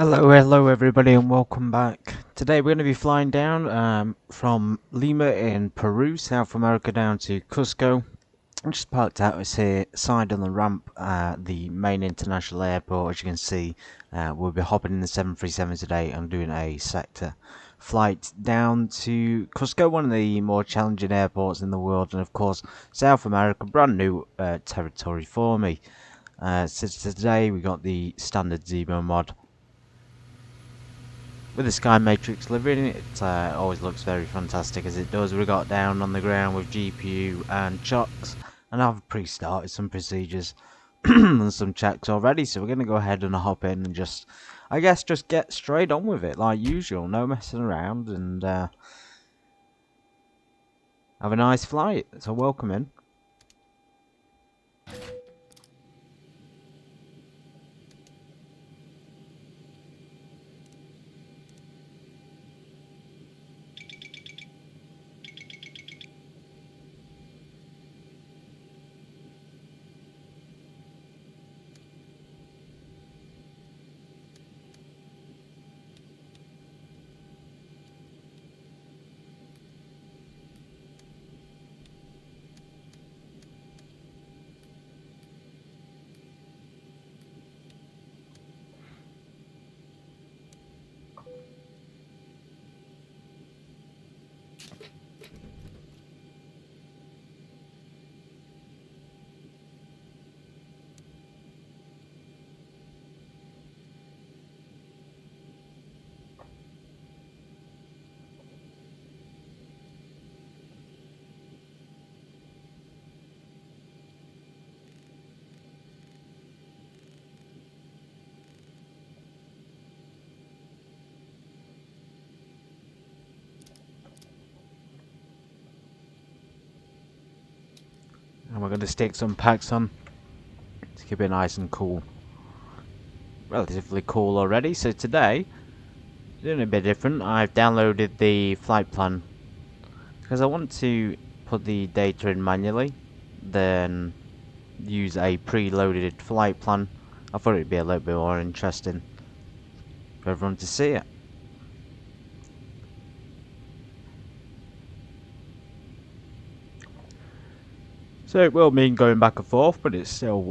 Hello everybody and welcome back. Today we're going to be flying down from Lima in Peru, South America, down to Cusco. I'm just parked out here side on the ramp at the main international airport. As you can see, we'll be hopping in the 737 today and doing a sector flight down to Cusco, one of the more challenging airports in the world, and of course South America, brand new territory for me. So today we got the standard SPZO mod with the Sky Matrix living. It always looks very fantastic as it does. We got down on the ground with GPU and chocks, and I've pre-started some procedures and some checks already, so we're going to go ahead and hop in and just get straight on with it like usual, no messing around, and have a nice flight. So welcome in. And we're going to stick some packs on to keep it nice and cool. Relatively cool already. So today, doing a bit different. I've downloaded the flight plan because I want to put the data in manually, then use a preloaded flight plan. I thought it'd be a little bit more interesting for everyone to see it. So it will mean going back and forth, but it's still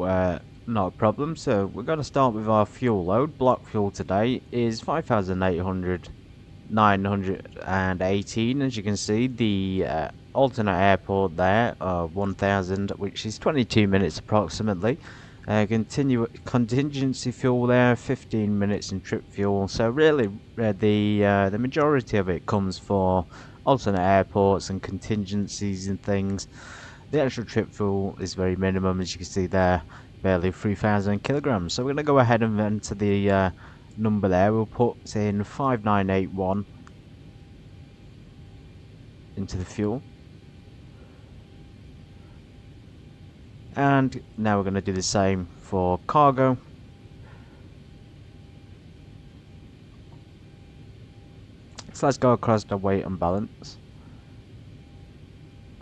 not a problem. So we're going to start with our fuel load. Block fuel today is 5,918. As you can see, the alternate airport there, 1,000, which is 22 minutes approximately. Contingency fuel there, 15 minutes, and trip fuel. So really, the majority of it comes for alternate airports and contingencies and things. The actual trip fuel is very minimum, as you can see there, barely 3,000 kilograms. So we're going to go ahead and enter the number there. We'll put in 5981 into the fuel. And now we're going to do the same for cargo. So let's go across the weight and balance.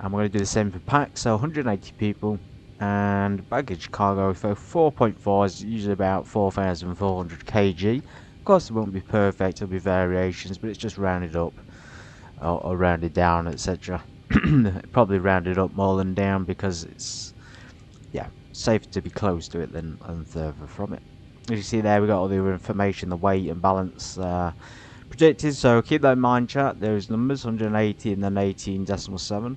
And we're going to do the same for packs, so 180 people, and baggage cargo for 4.4 is usually about 4,400 kg. Of course it won't be perfect, there'll be variations, but it's just rounded up or rounded down, etc. Probably rounded up more than down because it's safer to be close to it than further from it. As you see there, we got all the information, the weight and balance predicted, so keep that in mind, chat. There's numbers 180 and then 18.7.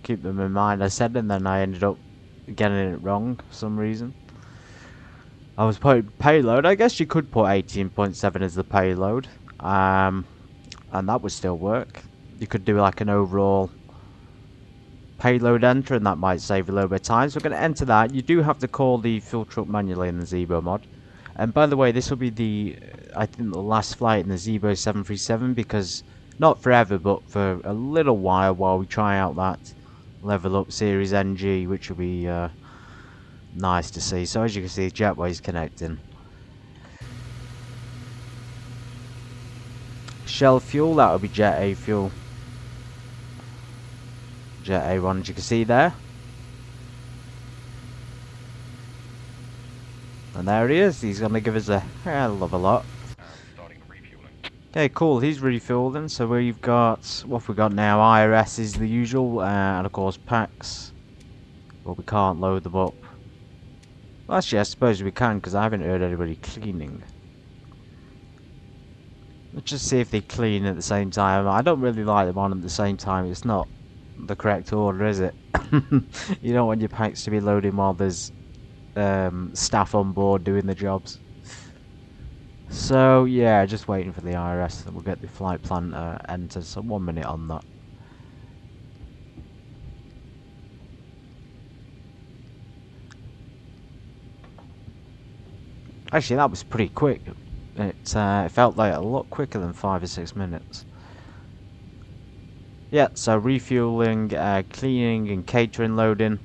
Keep them in mind, I said, and then I ended up getting it wrong for some reason. I was putting payload. I guess you could put 18.7 as the payload, and that would still work. You could do like an overall payload enter, and that might save a little bit of time. So we're going to enter that. You do have to call the fuel truck manually in the SPZO mod. And by the way, this will be the, I think, the last flight in the SPZO 737, because not forever, but for a little while we try out that level up series NG, which will be Nice to see. So as you can see, jetway's connecting. Shell fuel, that will be Jet A fuel. Jet A1, as you can see there. And there he is. He's going to give us a hell of a lot. Okay, cool. He's refueling. So we've got, what have we got now? IRS is the usual. And of course packs. But we can't load them up. Well, actually, I suppose we can, because I haven't heard anybody cleaning. Let's just see if they clean at the same time. I don't really like them on at the same time. It's not the correct order, is it? You don't want your packs to be loading while there's staff on board doing the jobs. So yeah, just waiting for the IRS. We'll get the flight plan entered. So 1 minute on that. Actually, that was pretty quick. It felt like a lot quicker than 5 or 6 minutes. Yeah, so refueling, cleaning and catering loading.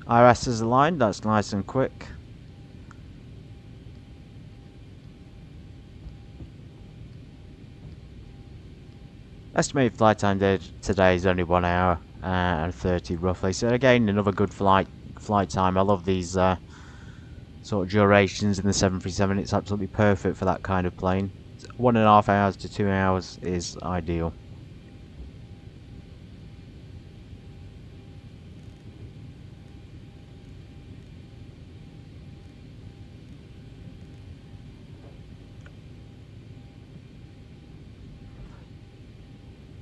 IRS is aligned, that's nice and quick. Estimated flight time today is only 1 hour and 30 roughly. So again, another good flight time. I love these sort of durations in the 737. It's absolutely perfect for that kind of plane. 1.5 hours to 2 hours is ideal.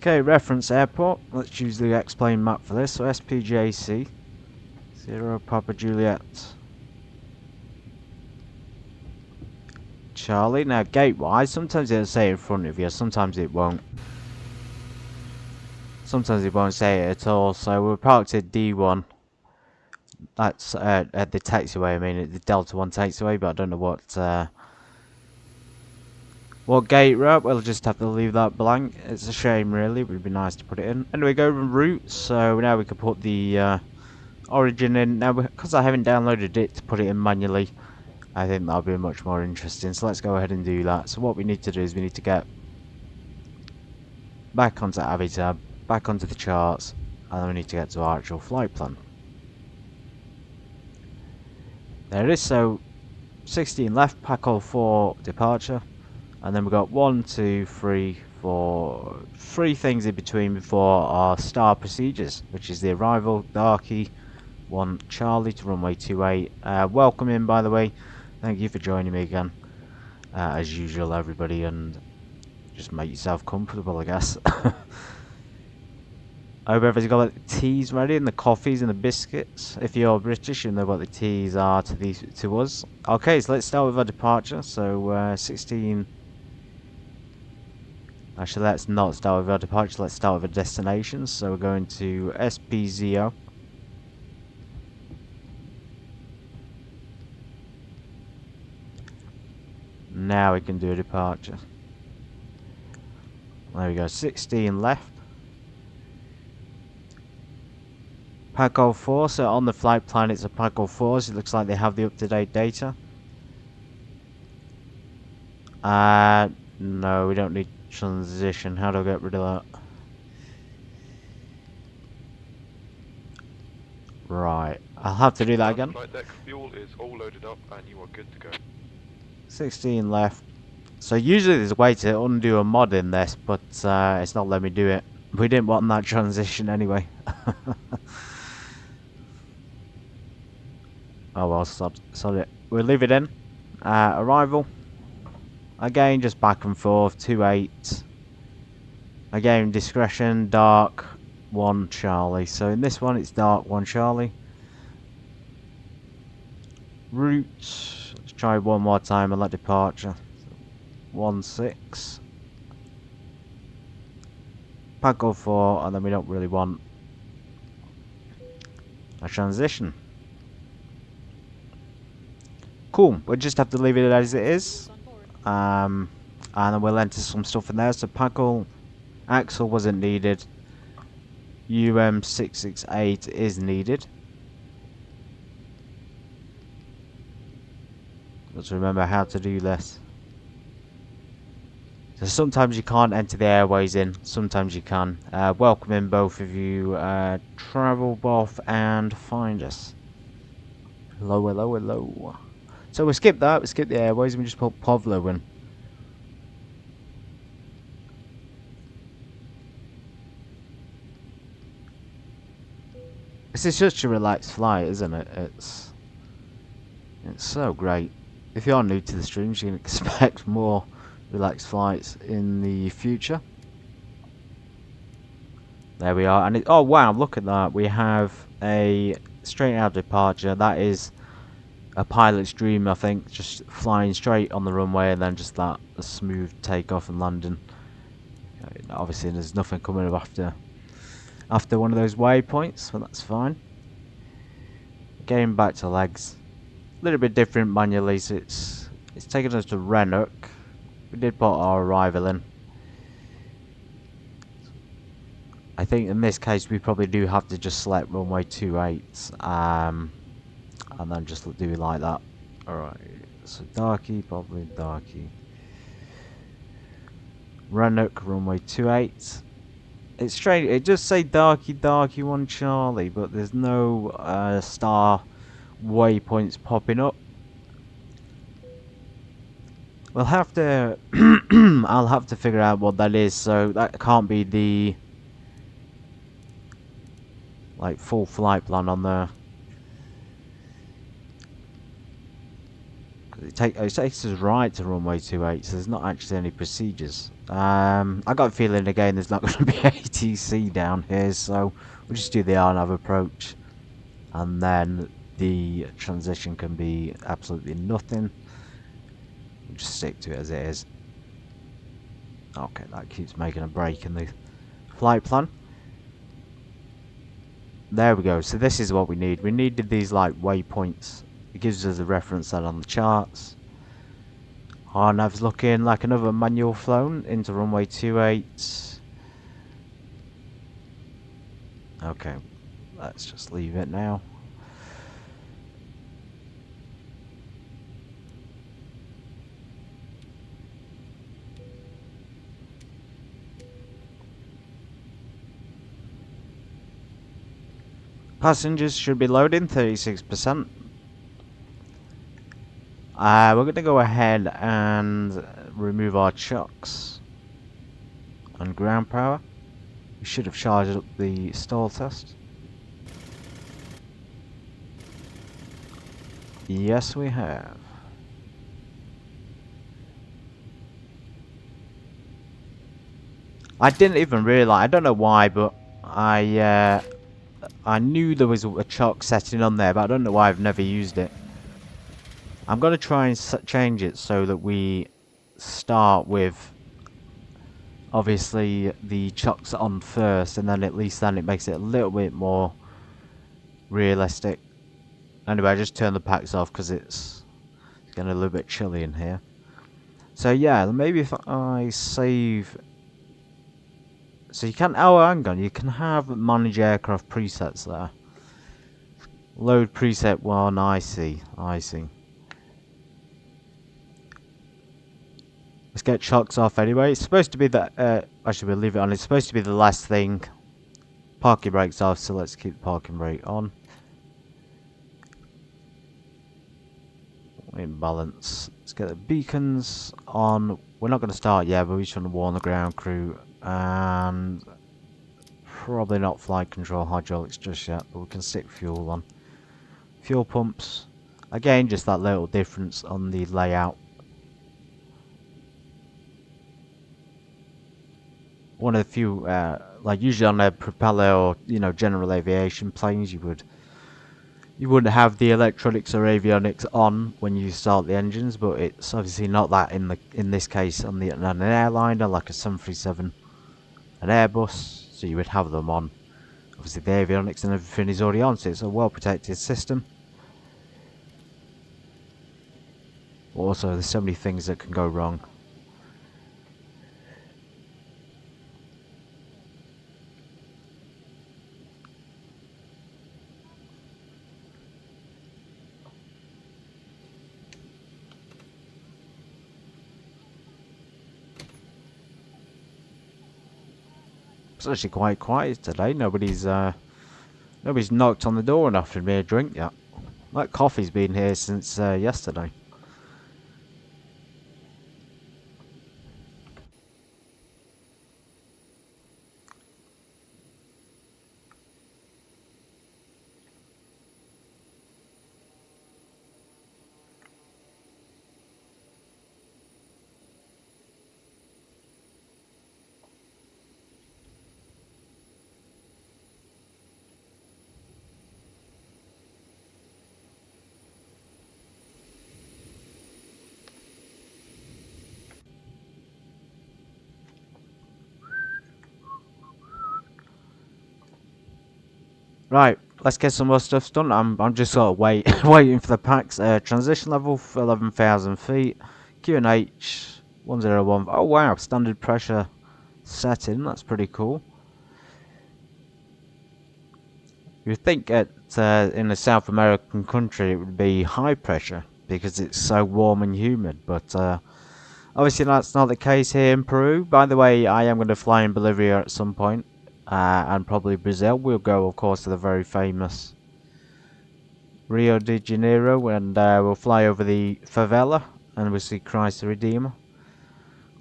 Okay, reference airport. Let's use the X-plane map for this. So SPJC 0 Papa Juliet Charlie. Now gate-wise, sometimes it'll say in front of you, sometimes it won't. Sometimes it won't say it at all. So we're parked at D1. That's at the taxiway. I mean, at the Delta 1 taxiway, but I don't know what gate route. We'll just have to leave that blank. It's a shame, really. It would be nice to put it in. Anyway, go over route. So now we can put the origin in. Now, because I haven't downloaded it to put it in manually, I think that'll be much more interesting. So let's go ahead and do that. So what we need to do is we need to get back onto Avitab, back onto the charts, and then we need to get to our actual flight plan. There it is. So 16 left, PACO 4 departure. And then we've got 1, 2, 3, 4, 3 things in between before our star procedures, which is the arrival, Darky, 1 Charlie to runway 28. Welcome in, by the way. Thank you for joining me again, as usual, everybody, and just make yourself comfortable, I guess. I hope everybody's got the teas ready and the coffees and the biscuits. If you're British, you know what the teas are to us. Okay, so let's start with our departure. So 16. Actually, let's not start with our departure. Let's start with our destination. So we're going to SPZO. Now we can do a departure. There we go. 16 left. PACO 4, so on the flight plan it's a PACO 4, so it looks like they have the up-to-date data. No, we don't need transition. How do I get rid of that? Right, I'll have to do that again. Flight deck fuel is all loaded up and you are good to go. 16 left. So usually there's a way to undo a mod in this, but it's not letting me do it. We didn't want that transition anyway. Oh well, sod it. We'll leave it in. Arrival. Again, just back and forth. 2-8. Again, discretion. Dark 1 Charlie. So in this one, it's dark 1 Charlie. Route. Let's try one more time and let departure. 1-6. PACO 4, and then we don't really want a transition. Cool, we'll just have to leave it as it is. And then we'll enter some stuff in there. So Packle, Axle wasn't needed. UM668 is needed. Let's remember how to do this. So sometimes you can't enter the airways in, sometimes you can. Welcome in both of you. Travel buff and find us. Hello, hello, hello. So we skip that, we skip the airways and we just put Pavlo in. This is such a relaxed flight, isn't it? It's so great. If you're new to the streams, you can expect more relaxed flights in the future. There we are, and oh wow, look at that. We have a straight out departure. That is a pilot's dream, I think, just flying straight on the runway and then just that a smooth takeoff and landing. Obviously there's nothing coming up after one of those waypoints, but that's fine. Getting back to legs, a little bit different manually, so it's taking us to Rennock. We did put our arrival in. I think in this case we probably do have to just select runway 28, and then just do it like that. Alright, so Darky, probably Darky. Rennock, runway 28. It's strange, it does say Darky, Darky 1 Charlie, but there's no star waypoints popping up. We'll have to I'll have to figure out what that is, so that can't be the like full flight plan on there. It takes us right to runway 28, so there's not actually any procedures. I got a feeling again there's not going to be ATC down here, so we'll just do the RNAV approach, and then the transition can be absolutely nothing. We'll just stick to it as it is. Okay, that keeps making a break in the flight plan. There we go, so this is what we need. We needed these like waypoints. It gives us a reference that on the charts. RNAV's looking like another manual flown into runway 28. Okay, let's just leave it now. Passengers should be loading 36%. We're going to go ahead and remove our chocks and ground power. We should have charged up the stall test. Yes, we have. I didn't even realise, I don't know why, but I knew there was a chock setting on there, but I don't know why I've never used it. I'm going to try and change it so that we start with obviously the chocks on first, and then at least then it makes it a little bit more realistic. Anyway, I just turned the packs off because it's getting a little bit chilly in here. So yeah, maybe if I save... So you can... Oh, hang on. You can have manage aircraft presets there. Load preset 1, I see. I see. Let's get chocks off anyway. It's supposed to be the... actually, we'll leave it on. It's supposed to be the last thing. Parking brake's off, so let's keep the parking brake on. In balance. Let's get the beacons on. We're not going to start yet, but we just want to warn the ground crew. And probably not flight control hydraulics just yet, but we can stick fuel on. Fuel pumps. Again, just that little difference on the layout. One of the few, like usually on a propeller or, you know, general aviation planes, you wouldn't have the electronics or avionics on when you start the engines, but it's obviously not that in this case on an airliner like a 737, an Airbus, so you would have them on Obviously the avionics and everything is already on, so it's a well protected system. Also, there's so many things that can go wrong. It's actually quite quiet today. Nobody's knocked on the door and offered me a drink yet. That coffee's been here since yesterday. Right, let's get some more stuff done. I'm just sort of waiting for the packs. Transition level for 11,000 feet. QNH 101. Oh wow, standard pressure setting. That's pretty cool. You'd think that in a South American country it would be high pressure because it's so warm and humid, but obviously that's not the case here in Peru. By the way, I am going to fly in Bolivia at some point. And probably Brazil. We'll go, of course, to the very famous Rio de Janeiro, and we'll fly over the favela, and we'll see Christ the Redeemer.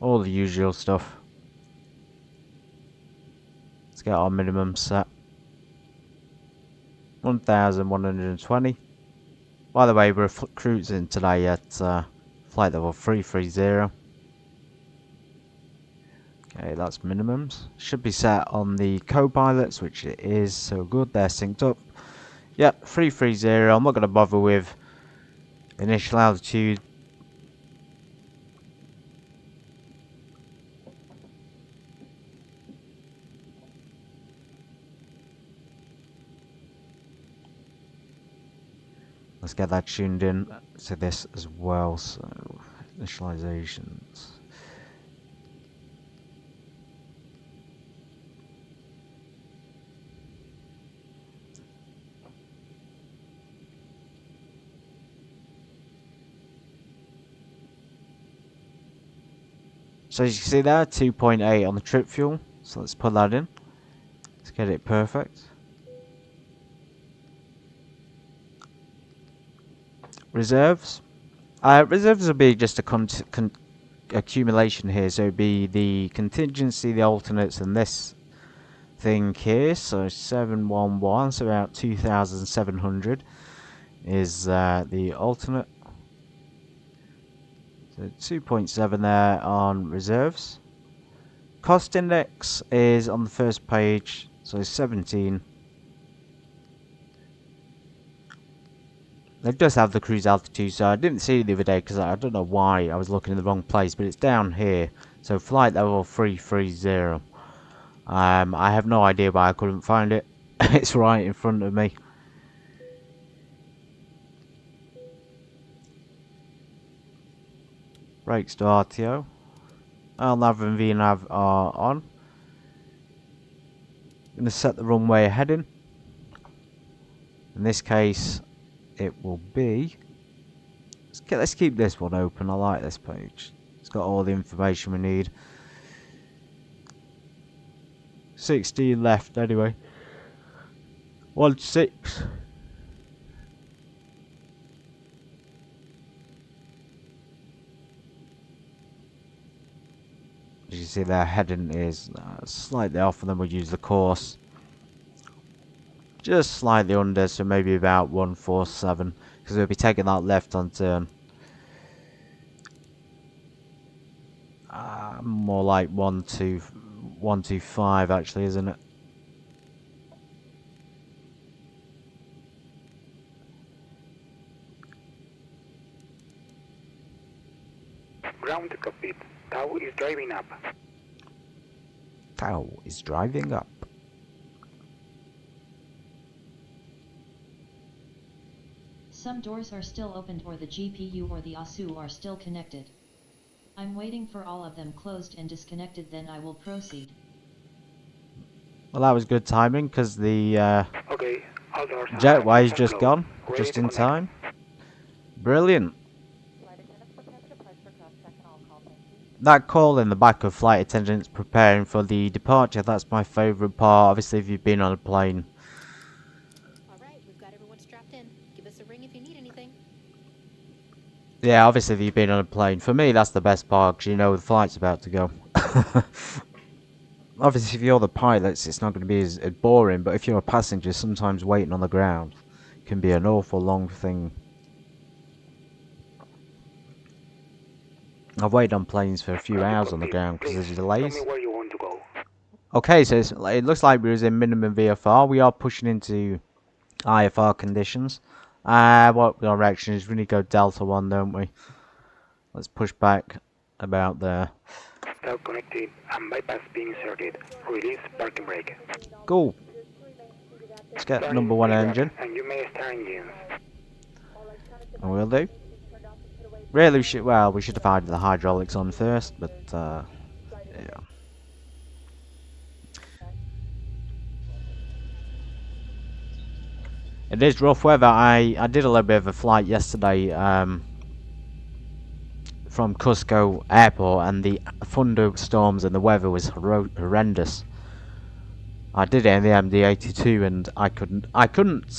All the usual stuff. Let's get our minimum set. 1,120. By the way, we're cruising today at flight level 330. Okay, that's minimums. Should be set on the co-pilots, which it is, so good, they're synced up. Yep, 330, I'm not going to bother with initial altitude. Let's get that tuned in to this as well, so initializations. So as you can see there, 2.8 on the trip fuel. So let's put that in. Let's get it perfect. Reserves. Reserves will be just a accumulation here. So it'd be the contingency, the alternates, and this thing here. So 711, so about 2,700 is the alternate. So 2.7 there on reserves. Cost index is on the first page, so 17. It does have the cruise altitude, so I didn't see it the other day because I don't know why I was looking in the wrong place, but it's down here. So flight level 330. I have no idea why I couldn't find it. It's right in front of me. Brakes to RTO. LNAV and VNAV are on. I'm going to set the runway heading. In this case, it will be. Let's keep this one open. I like this page. It's got all the information we need. 16 left anyway. 16. As you see, their heading is slightly off, and then we'll use the course just slightly under, so maybe about 147, because we'll be taking that left on turn. More like 125 actually, isn't it? Ground cockpit. Tau is driving up. Tau is driving up. Some doors are still opened or the GPU or the ASU are still connected. I'm waiting for all of them closed and disconnected, then I will proceed. Well, that was good timing because the Okay, all doors jetway's are just closed. gone, Ready just to in connect. time. Brilliant. That call in the back of flight attendants preparing for the departure, that's my favourite part, obviously if you've been on a plane. Alright, we've got everyone strapped in. Give us a ring if you need anything. Yeah, obviously if you've been on a plane. For me, that's the best part, because you know the flight's about to go. Obviously, if you're the pilots, it's not going to be as boring, but if you're a passenger, sometimes waiting on the ground can be an awful long thing. I've waited on planes for a few hours on the ground because there's Please, delays. tell me where you want to go. Okay, so it looks like we're in minimum VFR. We are pushing into IFR conditions. What direction is we need to go Delta 1, don't we? Let's push back about there. Start connected and bypass being inserted. Release parking brake. Go. Let's get Turn number 1 lever, engine. and you may start engines. And we'll do. Really, we should have had the hydraulics on first, but yeah. It is rough weather. I did a little bit of a flight yesterday from Cusco airport, and the thunderstorms and the weather was horrendous. I did it in the MD-82 and I couldn't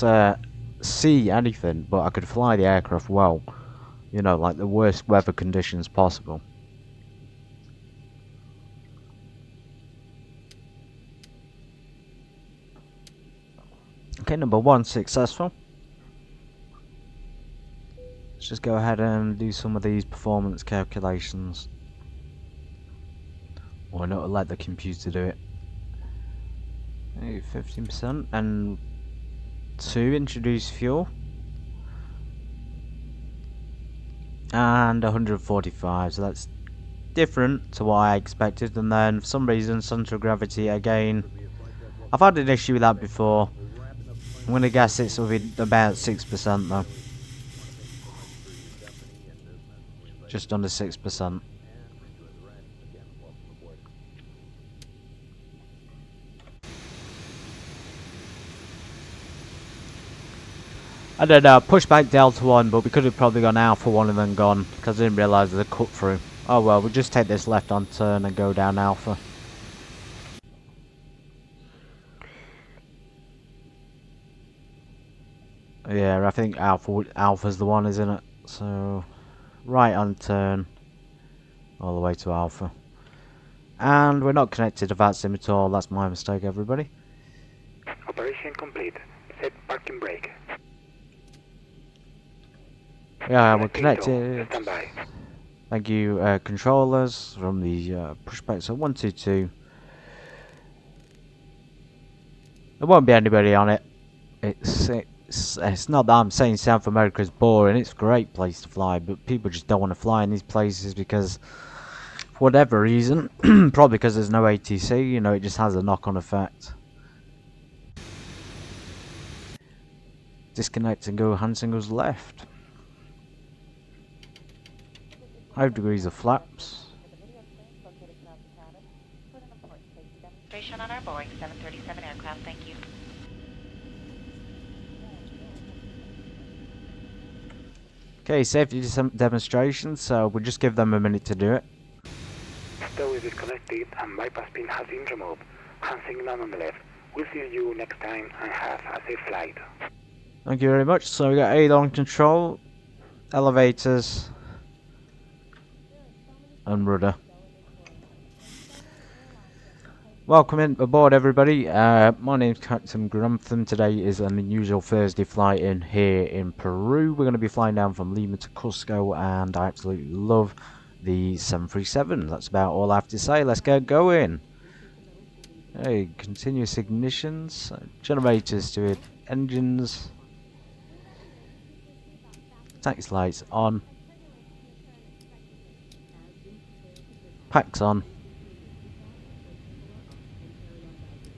see anything, but I could fly the aircraft well. You know, like the worst weather conditions possible. Okay, number 1 successful. Let's just go ahead and do some of these performance calculations. Or not let the computer do it. 15% and 2 introduce fuel. And 145, so that's different to what I expected. And then for some reason center of gravity again. I've had an issue with that before. I'm gonna guess it's within about 6% though. Just under 6%. I don't know, push back Delta 1, but we could have probably gone Alpha 1 and then gone, because I didn't realise there's a cut through. Oh well, we'll just take this left on turn and go down Alpha. Yeah, I think Alpha's the one, isn't it? So, right on turn, all the way to Alpha. And we're not connected to that sim at all, that's my mistake, everybody. Operation complete. Set parking brake. Yeah, we're connected. Stand by. Thank you, controllers from the pushback. So 122. There won't be anybody on it. It's not that I'm saying South America's boring. It's a great place to fly, but people just don't want to fly in these places because, for whatever reason, probably because there's no ATC. You know, it just has a knock-on effect. Disconnect and go hand singles left. 5 degrees of flaps. Demonstration on our Boeing 737 aircraft, thank you. Okay, safety demonstration, so we'll just give them a minute to do it. Stow is disconnected and bypass pin has been removed. Hand signal on the left. We'll see you next time and have a safe flight. Thank you very much. So we got aileron control, elevators, and rudder. Welcome in aboard, everybody. My name's Captain Grantham. Today is an unusual Thursday flight in here in Peru. We're going to be flying down from Lima to Cusco, and I absolutely love the 737. That's about all I have to say. Let's get going. Hey, continuous ignitions, generators to it, engines, taxi lights on, packs on.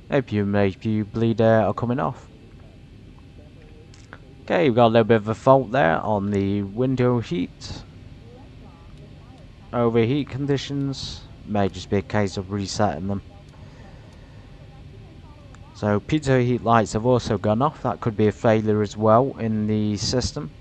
APU bleed air are coming off. Okay, we've got a little bit of a fault there on the window heat. Overheat conditions. May just be a case of resetting them. So piezo heat lights have also gone off. That could be a failure as well in the system.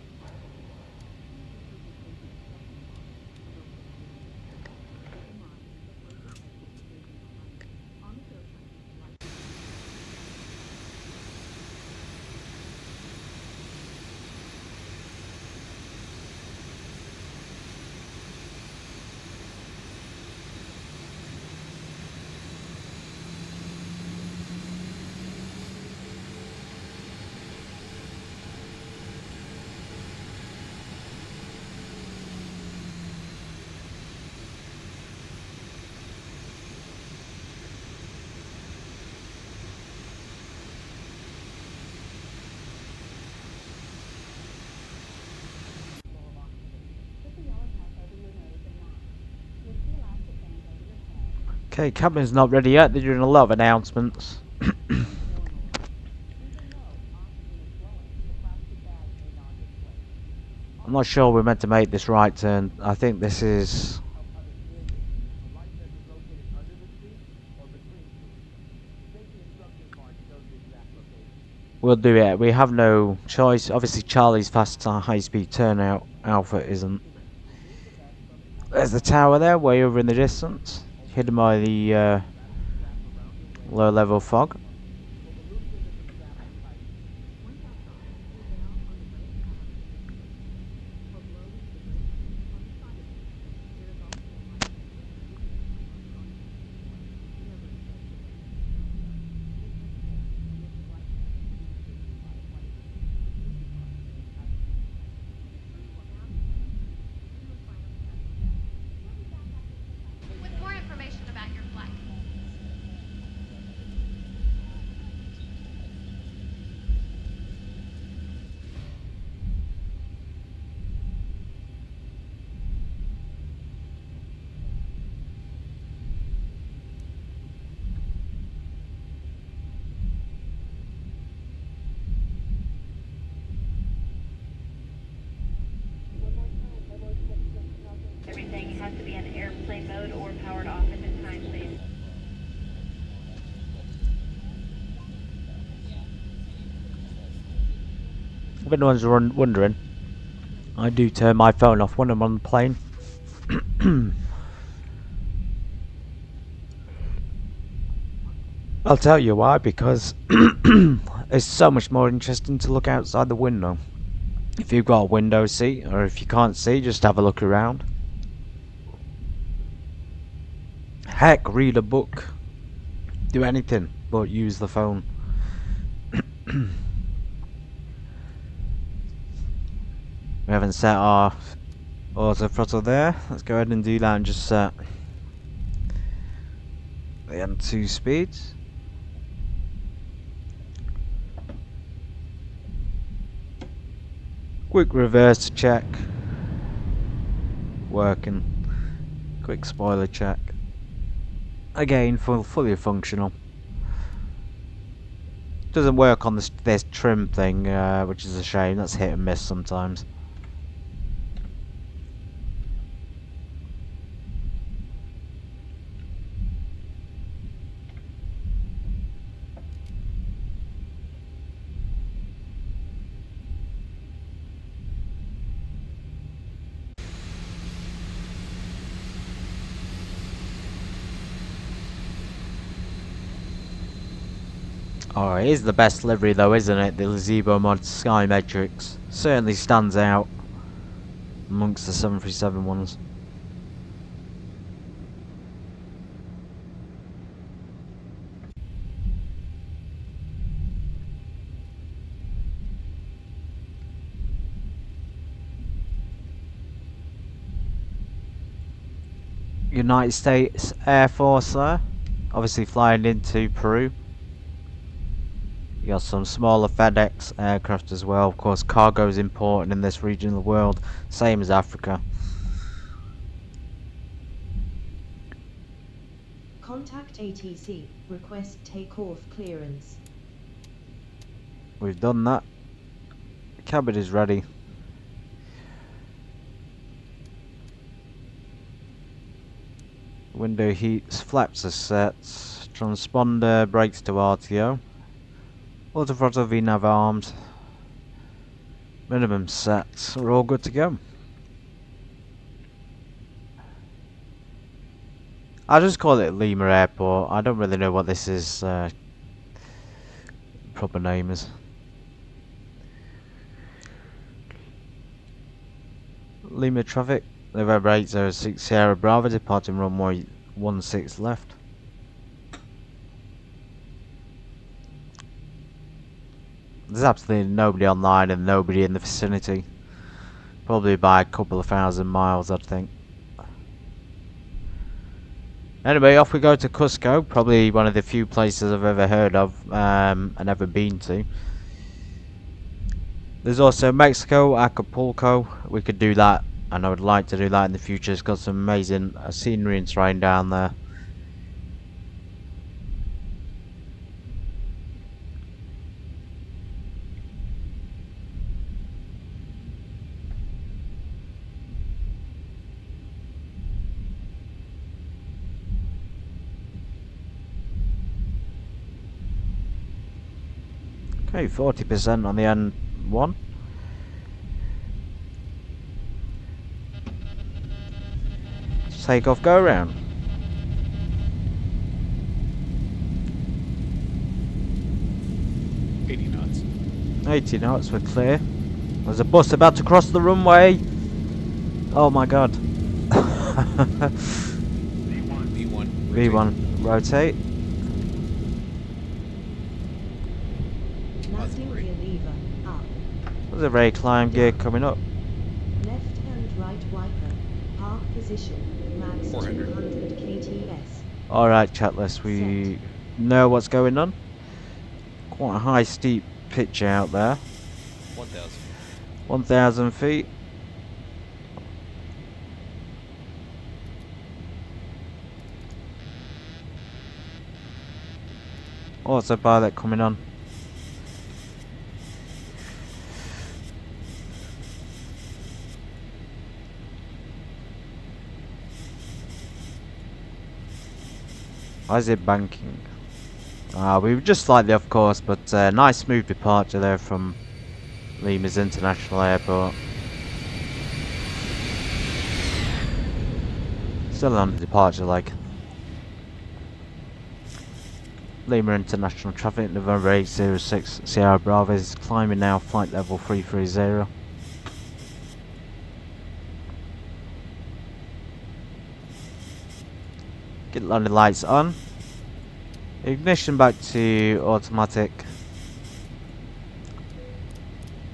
Okay, cabin's not ready yet. They're doing a lot of announcements. I'm not sure we're meant to make this right turn. I think this is... We'll do it. We have no choice. Obviously Charlie's fast high-speed turnout. Alpha isn't. There's the tower there, way over in the distance. Hidden by the low-level fog. With more information about your flight. Everything has to be in airplane mode or powered off at this time, please. If anyone's wondering, I do turn my phone off when I'm on the plane. I'll tell you why, because it's so much more interesting to look outside the window. If you've got a window seat, or if you can't see, just have a look around. Heck, read a book. Do anything but use the phone. We haven't set our auto throttle there. Let's go ahead and do that and just set the M2 speeds. Quick reverse check. Working. Quick spoiler check. Again, fully functional. Doesn't work on this trim thing, which is a shame. That's hit and miss sometimes. Oh, it is the best livery though, isn't it? The Gazebo Mod Sky Metrics certainly stands out amongst the 737 ones. United States Air Force there, obviously flying into Peru. You got some smaller FedEx aircraft as well. Of course, cargo is important in this region of the world, same as Africa. Contact ATC. Request takeoff clearance. We've done that. cabin is ready. Window heats, flaps are set, transponder brakes to RTO, autothrottle VNAV armed, minimum set, we're all good to go. I'll just call it Lima Airport. I don't really know what this is proper name is. Lima traffic, November 806 Sierra Bravo, departing runway 16 left. There's absolutely nobody online and nobody in the vicinity. Probably by a couple of thousand miles, I'd think. Anyway, off we go to Cusco, probably one of the few places I've ever heard of and ever been to. There's also Mexico, Acapulco. We could do that, and I would like to do that in the future. It's got some amazing scenery and terrain down there. Okay, 40% on the N1. Take off, go around. 80 knots. 80 knots, we're clear. There's a bus about to cross the runway. Oh my god. V1, rotate. Landing gear lever up. There's a ray climb gear coming up. Left and right wiper. Park position. Max 400. 200 kts. Alright, chatlist, we know what's going on. Quite a high steep pitch out there. 1,000. 1,000 feet. Autopilot coming on. Why is it banking? We were just slightly off course, but nice smooth departure there from Lima's International Airport. Still on departure like. Lima International Traffic, November 806 Sierra Bravo is climbing now, flight level 330. Get landing lights on. Ignition back to automatic.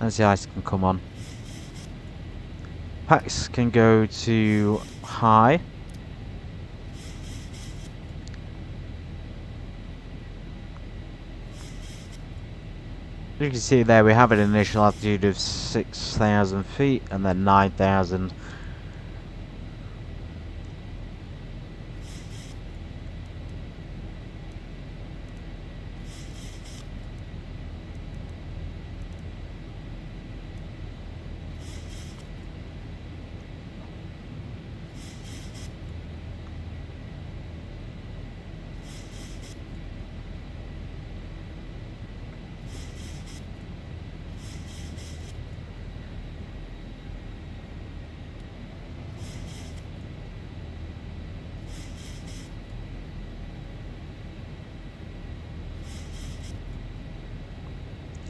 As the ice can come on. Packs can go to high. You can see there we have an initial altitude of 6,000 feet and then 9,000.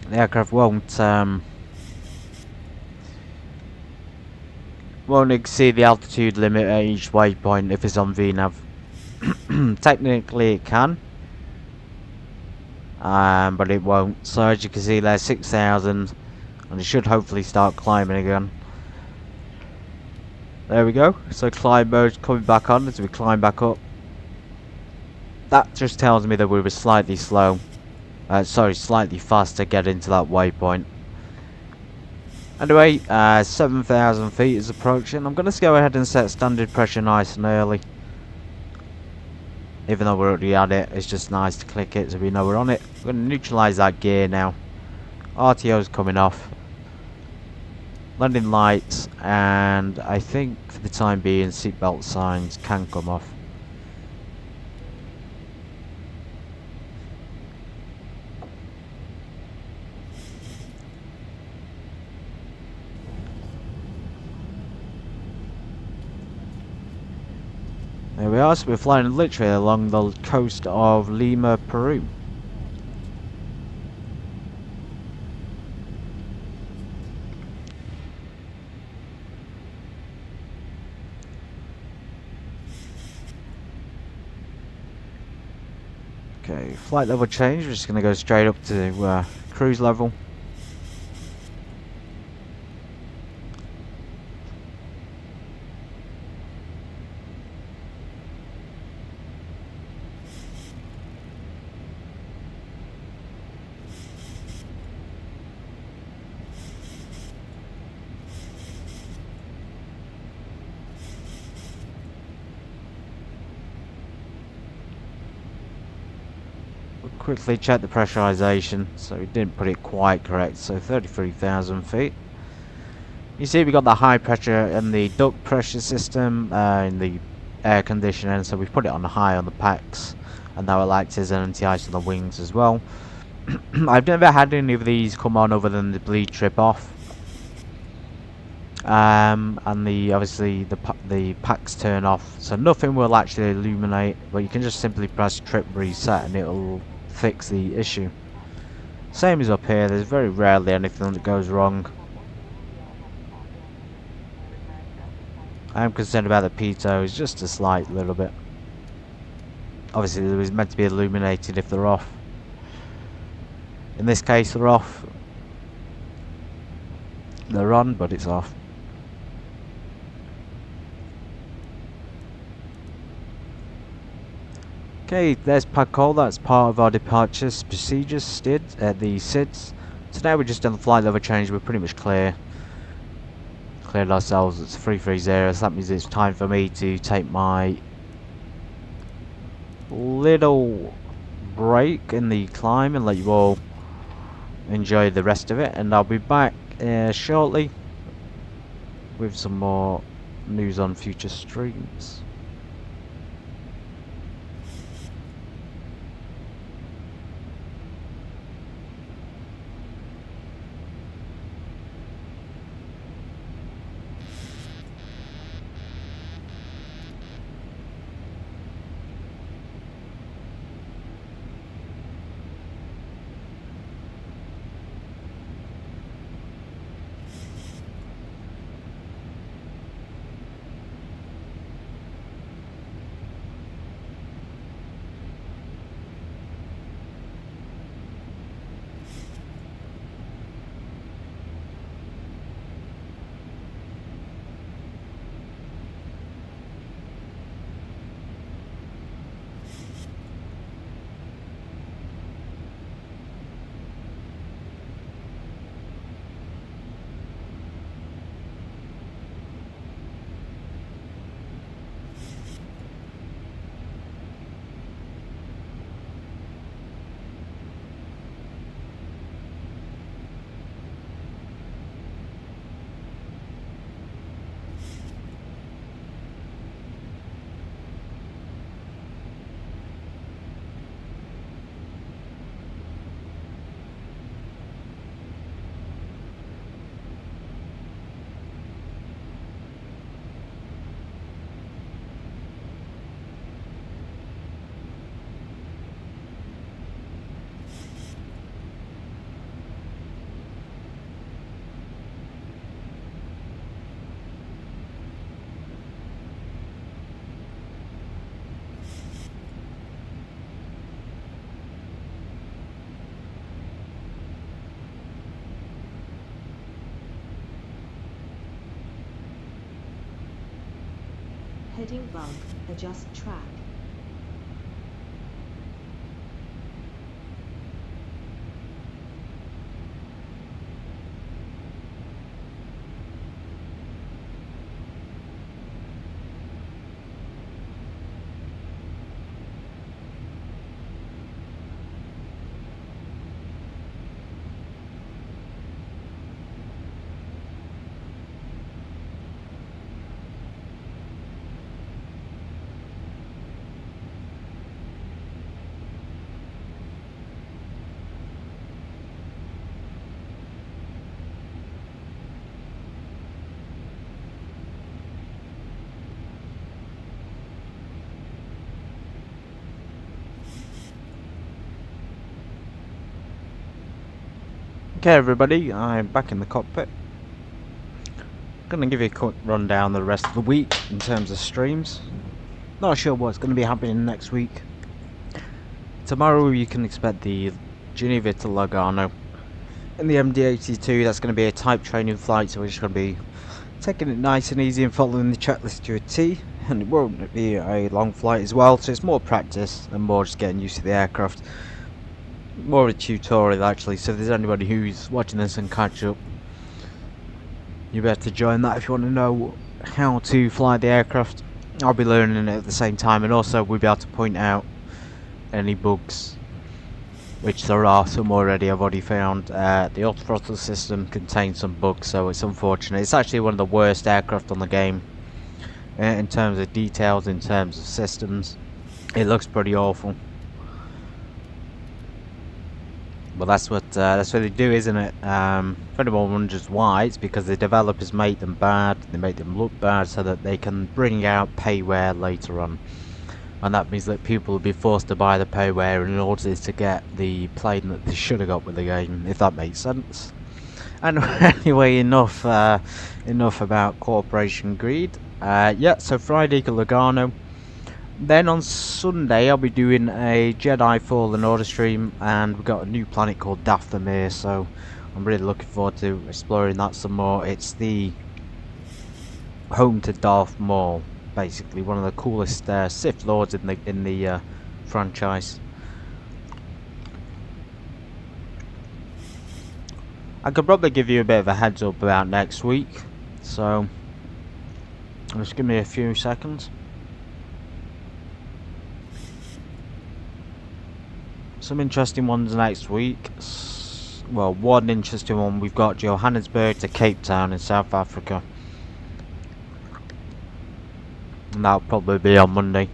The aircraft won't exceed the altitude limit at each waypoint if it's on VNAV. Technically it can, but it won't. So as you can see there's 6,000 and it should hopefully start climbing again. There we go. So climb mode's coming back on as we climb back up. That just tells me that we were slightly slow. Slightly fast to get into that waypoint. Anyway, 7,000 feet is approaching. I'm going to go ahead and set standard pressure nice and early. Even though we're already at it, it's just nice to click it so we know we're on it. I'm going to neutralise that gear now. RTO's coming off. landing lights, and I think for the time being seatbelt signs can come off. There we are, so we're flying literally along the coast of Lima, Peru. Okay, flight level change, we're just going to go straight up to cruise level. Quickly check the pressurization, so we didn't put it quite correct, so 33,000 feet. You see we got the high pressure in the duct pressure system in the air conditioning, so we've put it on high on the packs, and that will act as an anti-ice on the wings as well. I've never had any of these come on other than the bleed trip off, and obviously the packs turn off, so nothing will actually illuminate, but you can just simply press trip reset and it'll fix the issue. Same as up here, there's very rarely anything that goes wrong. I am concerned about the pitos just a slight little bit. Obviously it was meant to be illuminated if they're off. In this case they're off. They're on, but it's off. Okay, there's pad call, that's part of our departure procedures, the SIDS. So now we're just on the flight level change, we're pretty much cleared ourselves, it's 330, so that means it's time for me to take my little break in the climb and let you all enjoy the rest of it, and I'll be back shortly with some more news on future streams. Heading bump, adjust track. Okay everybody, I'm back in the cockpit. Gonna give you a quick rundown of the rest of the week in terms of streams. Not sure what's going to be happening next week. Tomorrow you can expect the Geneva to Lugano. In the MD-82, that's going to be a type training flight, so we're just going to be taking it nice and easy and following the checklist to a T. And it won't be a long flight as well, so it's more practice and more just getting used to the aircraft. More of a tutorial actually, so if there's anybody who's watching this and catch up, you better join that if you want to know how to fly the aircraft. I'll be learning it at the same time, and also we'll be able to point out any bugs, which there are some already. I've already found the autothrottle system contains some bugs, so it's unfortunate. It's actually one of the worst aircraft on the game in terms of details, in terms of systems. It looks pretty awful, but that's what they do, isn't it? If anyone wonders why, it's because the developers made them bad. They made them look bad so that they can bring out payware later on, and that means that people will be forced to buy the payware in order to get the plane that they should have got with the game, if that makes sense. And anyway, enough about corporation greed. Yeah, so Friday to Lugano. Then on Sunday I'll be doing a Jedi Fallen Order stream, and we've got a new planet called Dathomir, so I'm really looking forward to exploring that some more. It's the home to Darth Maul, basically one of the coolest Sith Lords in the franchise. I could probably give you a bit of a heads up about next week, so just give me a few seconds. Some interesting ones next week. Well, one interesting one, we've got Johannesburg to Cape Town in South Africa, and that'll probably be on Monday.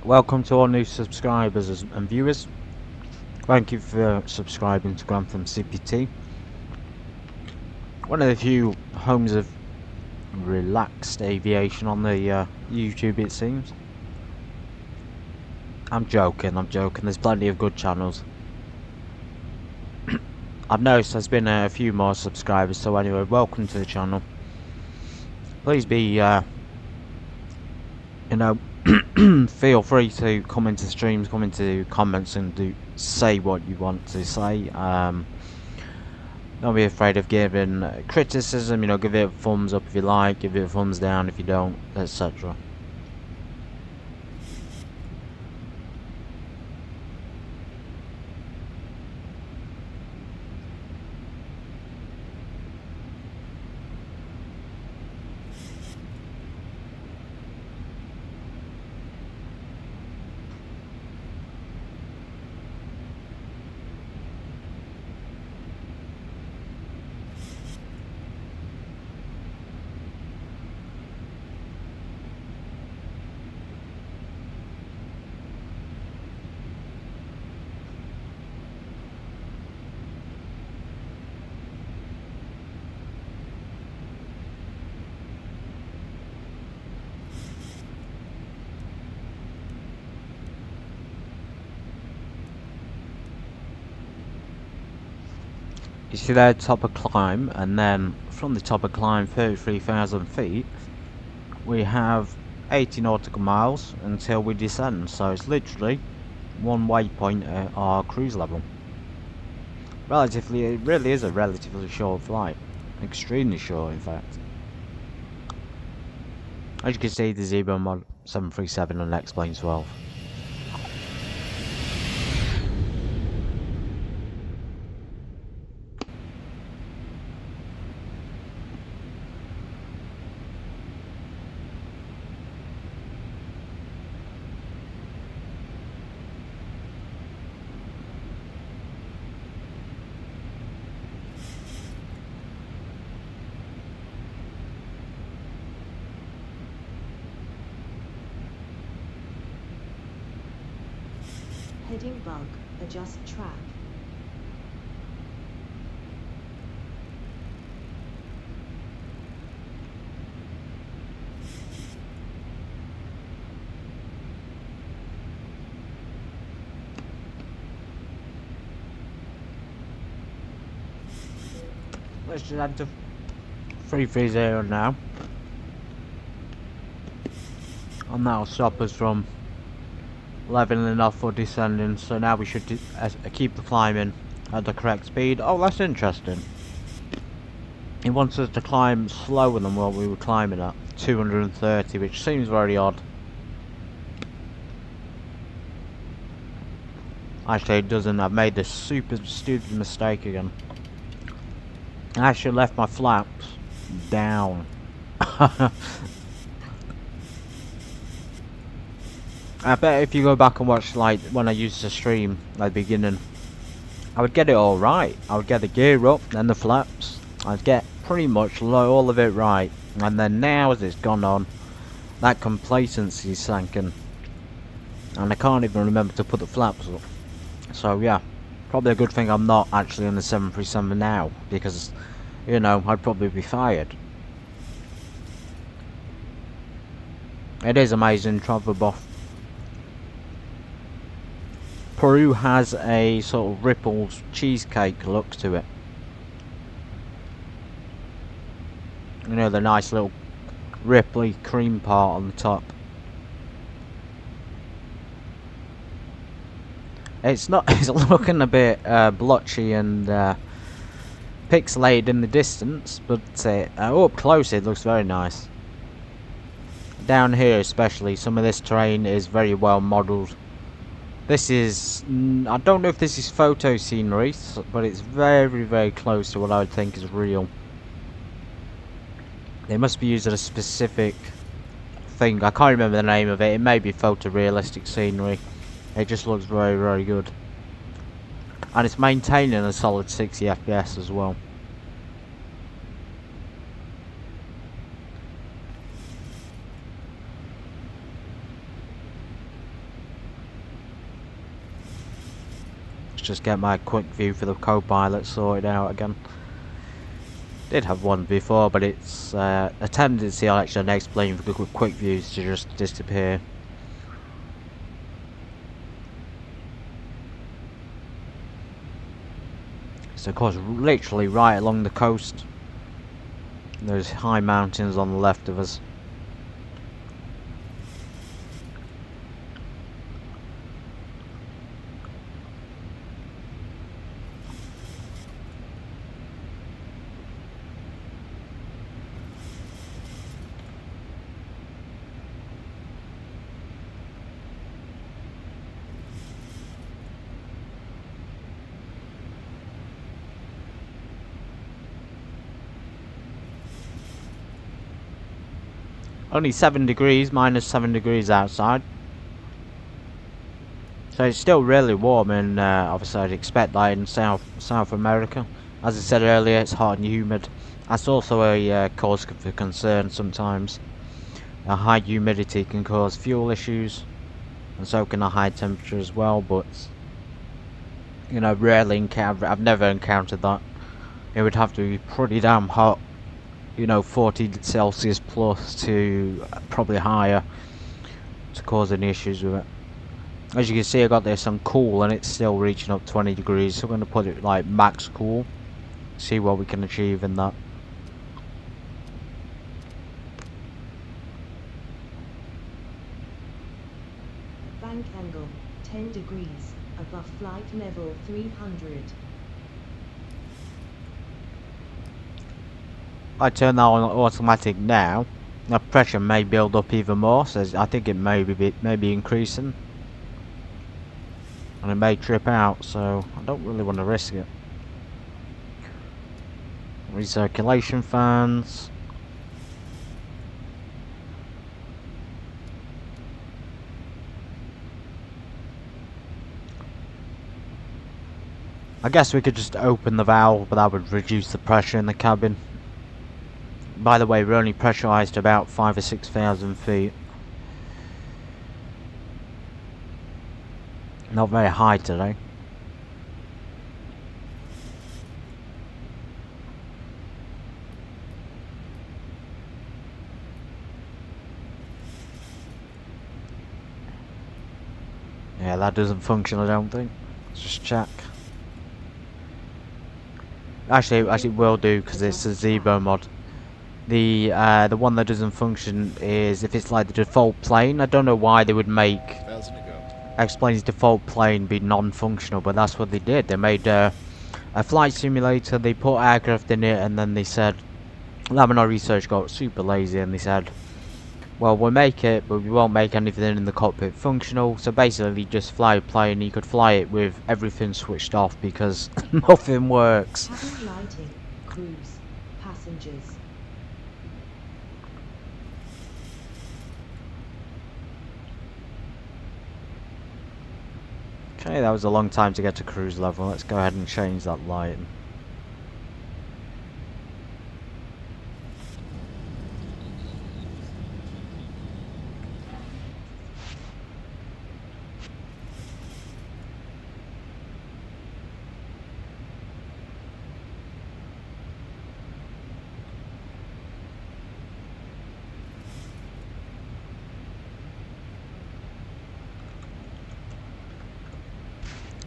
Welcome to all new subscribers and viewers. Thank you for subscribing to Grantham CPT. One of the few homes of relaxed aviation on the YouTube, it seems. I'm joking. There's plenty of good channels. I've noticed there's been a few more subscribers, so anyway, welcome to the channel. Please be, feel free to come into streams, come into comments, and say what you want to say. Don't be afraid of giving criticism. Give it a thumbs up if you like, give it a thumbs down if you don't, etc. You see there, top of climb, and then from the top of climb, 33,000 feet, we have 80 nautical miles until we descend. So it's literally one waypoint at our cruise level. Relatively, it really is a relatively short flight. Extremely short, in fact. As you can see, the Zebra Mod 737 on X-Plane 12. Heading bug, adjust track. Let's just add to 330 now. And that'll stop us from leveling off or descending, so now we should keep the climbing at the correct speed. Oh, that's interesting. It wants us to climb slower than what we were climbing at, 230, which seems very odd. Actually, it doesn't. I've made this super stupid mistake again. I actually left my flaps down. I bet if you go back and watch, like, when I used to stream at the beginning, I would get it all right. I would get the gear up, then the flaps. I'd get pretty much all of it right. And then now, as it's gone on, that complacency is sinking. And I can't even remember to put the flaps up. So, yeah. Probably a good thing I'm not actually on the 737 now. Because, you know, I'd probably be fired. It is amazing, travel buff. Peru has a sort of rippled cheesecake look to it. You know, the nice little ripply cream part on the top. It's not. It's looking a bit blotchy and pixelated in the distance, but up close it looks very nice. Down here especially, some of this terrain is very well modelled. This is, I don't know if this is photo scenery, but it's very, very close to what I would think is real. They must be using a specific thing. I can't remember the name of it. It may be photorealistic scenery. It just looks very, very good. And it's maintaining a solid 60 FPS as well. Just get my quick view for the co-pilot sorted out again. Did have one before, but it's a tendency on actually an X-plane for quick views to just disappear. So of course, literally right along the coast. There's high mountains on the left of us. Only 7 degrees, minus 7 degrees outside. So it's still really warm, and obviously I'd expect that in South America. As I said earlier, it's hot and humid. That's also a cause for concern sometimes. A high humidity can cause fuel issues, and so can a high temperature as well, but you know, I've never encountered that. It would have to be pretty damn hot, you know, 40 Celsius plus to probably higher to cause any issues with it. As you can see, I got this on cool and it's still reaching up 20 degrees, so I'm going to put it like max cool. see what we can achieve in that. Bank angle 10 degrees above flight level 300. I turn that on automatic now. The pressure may build up even more, so I think it may be increasing, and it may trip out. So I don't really want to risk it. Recirculation fans. I guess we could just open the valve, but that would reduce the pressure in the cabin. By the way, we're only pressurised about 5,000 or 6,000 feet. Not very high today. Yeah, that doesn't function, I don't think. Let's just check. Actually it will do, because it's a Zebo mod. The one that doesn't function is if it's like the default plane. I don't know why they would make X-Plane's default plane be non-functional, but that's what they did. They made a flight simulator, they put aircraft in it, and then they said, Lima Research got super lazy and they said, well, we'll make it, but we won't make anything in the cockpit functional. So basically just fly a plane. You could fly it with everything switched off because nothing works. Cabin lighting, cruise, passengers. Okay, that was a long time to get to cruise level. Let's go ahead and change that lighting.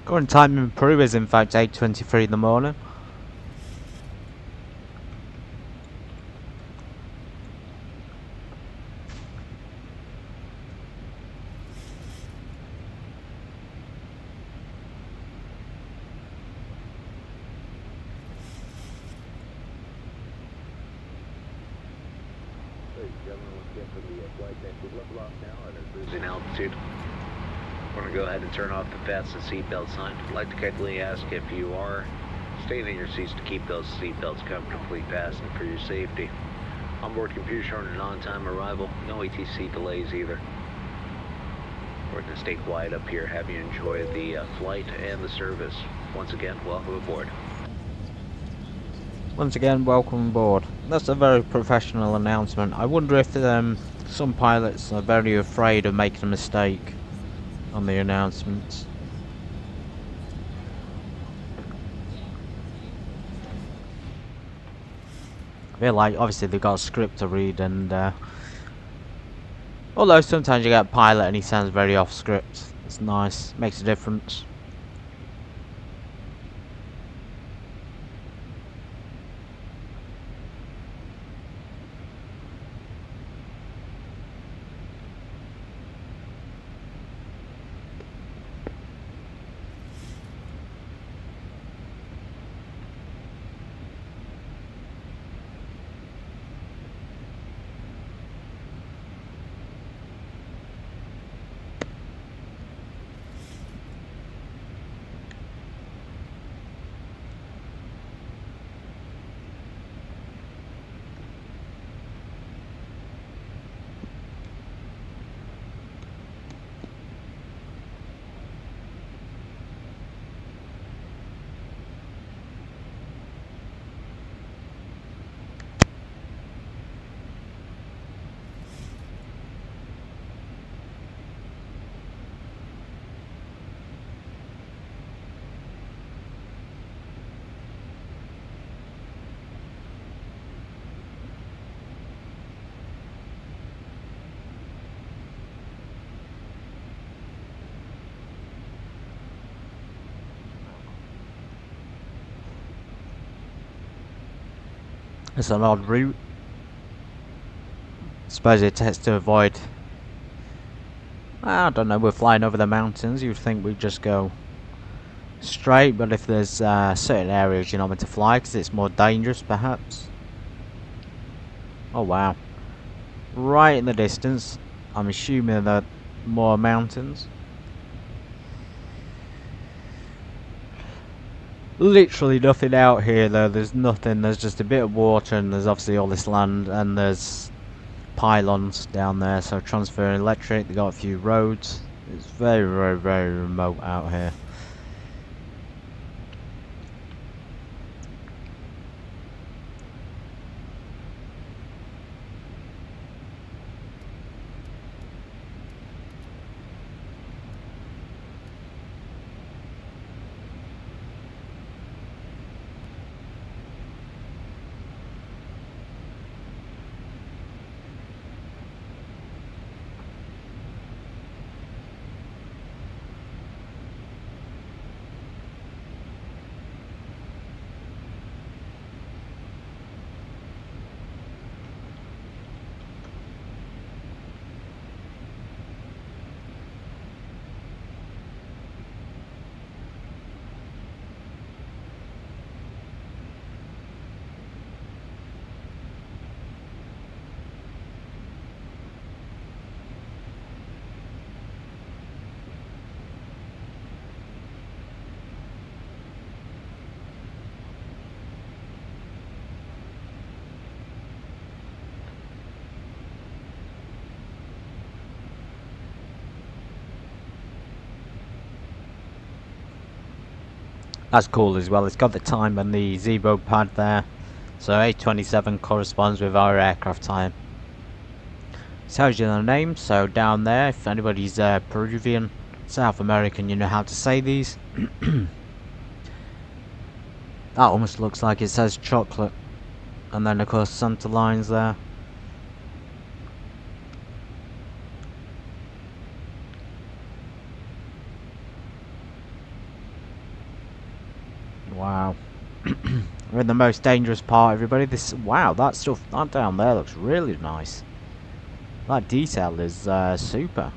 Current time in Peru is in fact 8:23 in the morning. In altitude. We're going to go ahead and turn off the fasten seatbelt sign. I'd like to kindly ask if you are staying in your seats to keep those seatbelts comfortably fastened for your safety. Onboard computer showing an on-time arrival, no ATC delays either. We're going to stay quiet up here, have you enjoy the flight and the service. Once again, welcome aboard. Once again, welcome aboard. That's a very professional announcement. I wonder if some pilots are very afraid of making a mistake on the announcements. I feel like obviously they've got a script to read, and although sometimes you get a pilot and he sounds very off script, it's nice, makes a difference. It's an odd route. Suppose it has to avoid. I don't know. We're flying over the mountains. You'd think we'd just go straight, but if there's certain areas you're not meant to fly because it's more dangerous, perhaps. Oh wow! Right in the distance, I'm assuming that more mountains. Literally nothing out here though. There's nothing. There's just a bit of water, and there's obviously all this land, and there's pylons down there. So transferring electric. They got a few roads. It's very, very, very remote out here. That's cool as well. It's got the time and the zero pad there. So 8:27 corresponds with our aircraft time. It tells you the name. So down there, if anybody's Peruvian, South American, you know how to say these. That almost looks like it says chocolate. And then of course center lines there. Wow. We're in the most dangerous part, everybody. This, wow, that stuff, that down there looks really nice. That detail is super.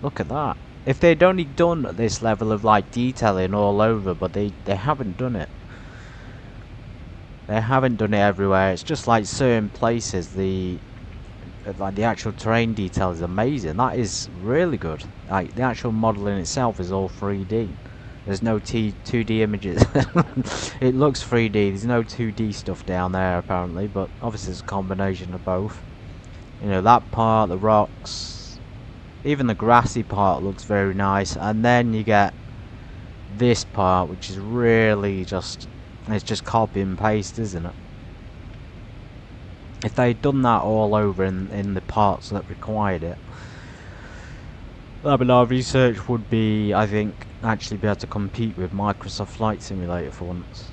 Look at that. If they'd only done this level of like detailing all over, but they haven't done it. They haven't done it everywhere. It's just like certain places, the actual terrain detail is amazing. That is really good. Like the actual model in itself is all 3D. There's no 2D images. It looks 3D. There's no 2D stuff down there apparently, but obviously it's a combination of both. You know, that part, the rocks, even the grassy part looks very nice, and then you get this part, which is really just, it's just copy and paste, isn't it? If they'd done that all over in the parts that required it, our research would be, I think, actually be able to compete with Microsoft Flight Simulator for once.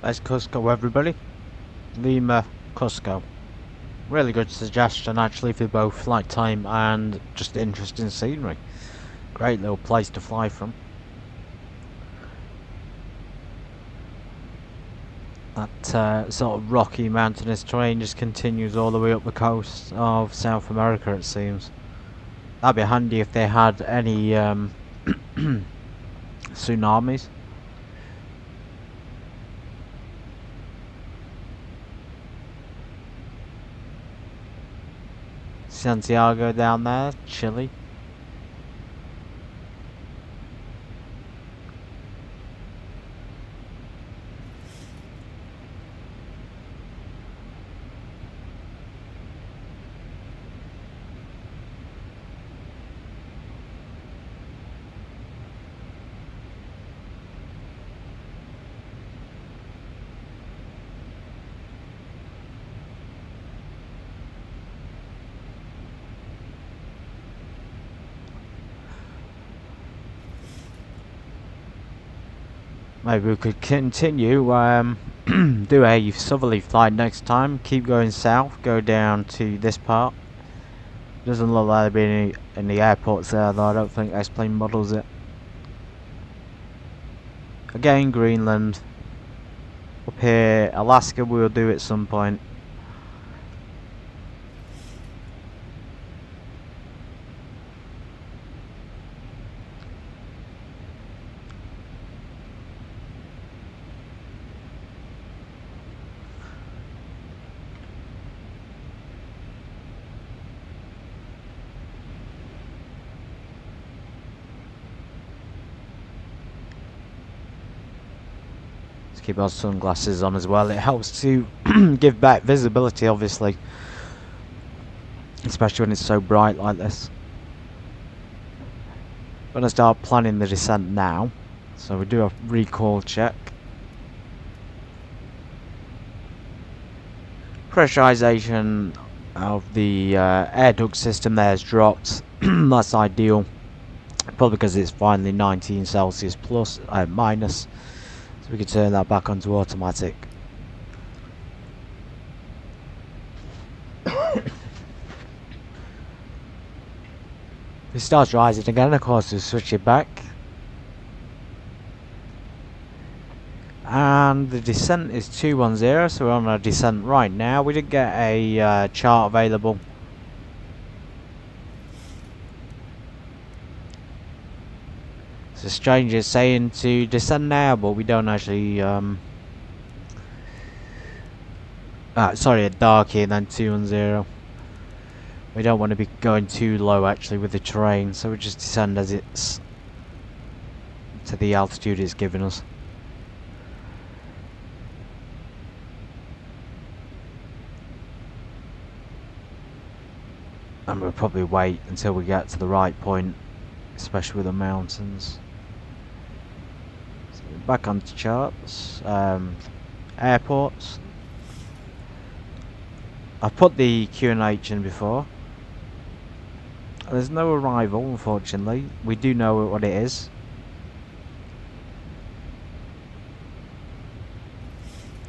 That's Cusco, everybody. Lima, Cusco. Really good suggestion actually for both flight time and just interesting scenery. Great little place to fly from. That sort of rocky mountainous terrain just continues all the way up the coast of South America, it seems. That'd be handy if they had any tsunamis. Santiago down there, Chile. Maybe we could continue, do a southerly flight next time, keep going south, go down to this part. Doesn't look like there be any airports there though, I don't think X-Plane models it. Again, Greenland. Up here, Alaska we'll do at some point. Keep our sunglasses on as well. It helps to give back visibility, obviously, especially when it's so bright like this. I'm going to start planning the descent now, so we do a recall check. Pressurization of the air duct system there has dropped. That's ideal, probably because it's finally 19 Celsius plus minus. So we can turn that back onto automatic. If it starts rising again, of course we'll switch it back. And the descent is 210, so we're on a descent right now. We didn't get a chart available. The stranger is saying to descend now, but we don't actually sorry, a dark here then 210. We don't want to be going too low actually with the terrain, so we just descend as it's to the altitude it's giving us. And we'll probably wait until we get to the right point, especially with the mountains. Back onto charts, airports. I've put the QNH in before. There's no arrival, unfortunately. We do know what it is.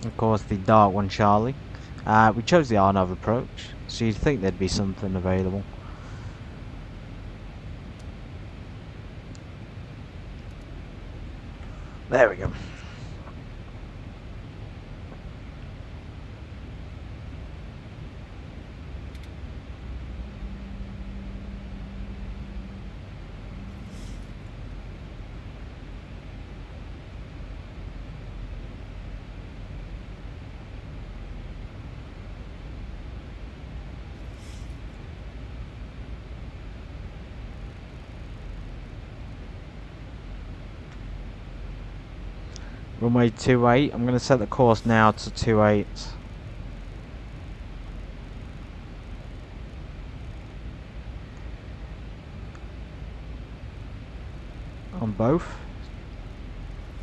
Of course, the dark one, Charlie. We chose the Arnav approach, so you'd think there'd be something available. There we go. Runway 28, I'm going to set the course now to 28. On both.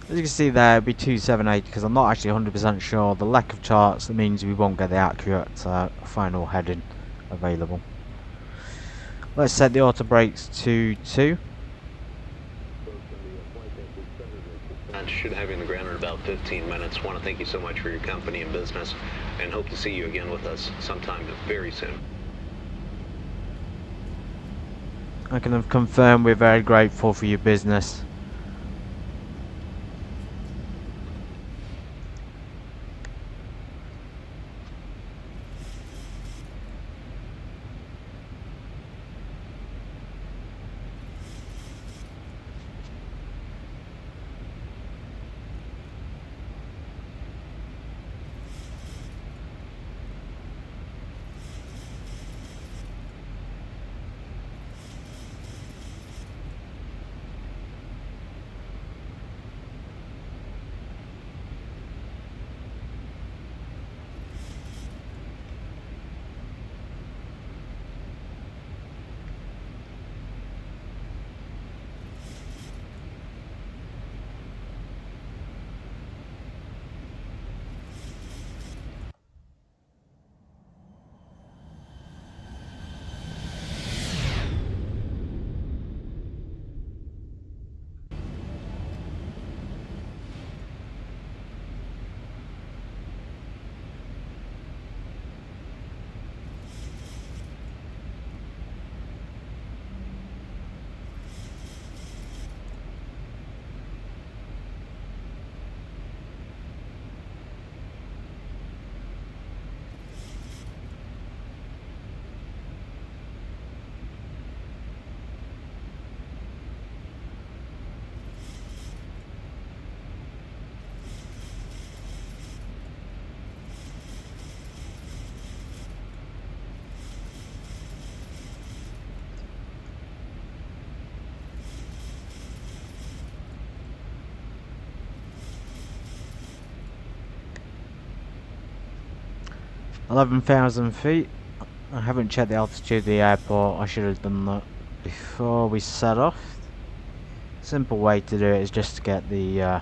As you can see there, it'll be 278 because I'm not actually 100% sure. The lack of charts, that means we won't get the accurate final heading available. Let's set the auto brakes to 2. Should have you on the ground in about about 15 minutes. Want to thank you so much for your company and business, and hope to see you again with us sometime very soon. I can confirm we're very grateful for your business. $11,000 feet. I haven't checked the altitude of the airport. I should have done that before we set off. Simple way to do it is just to get the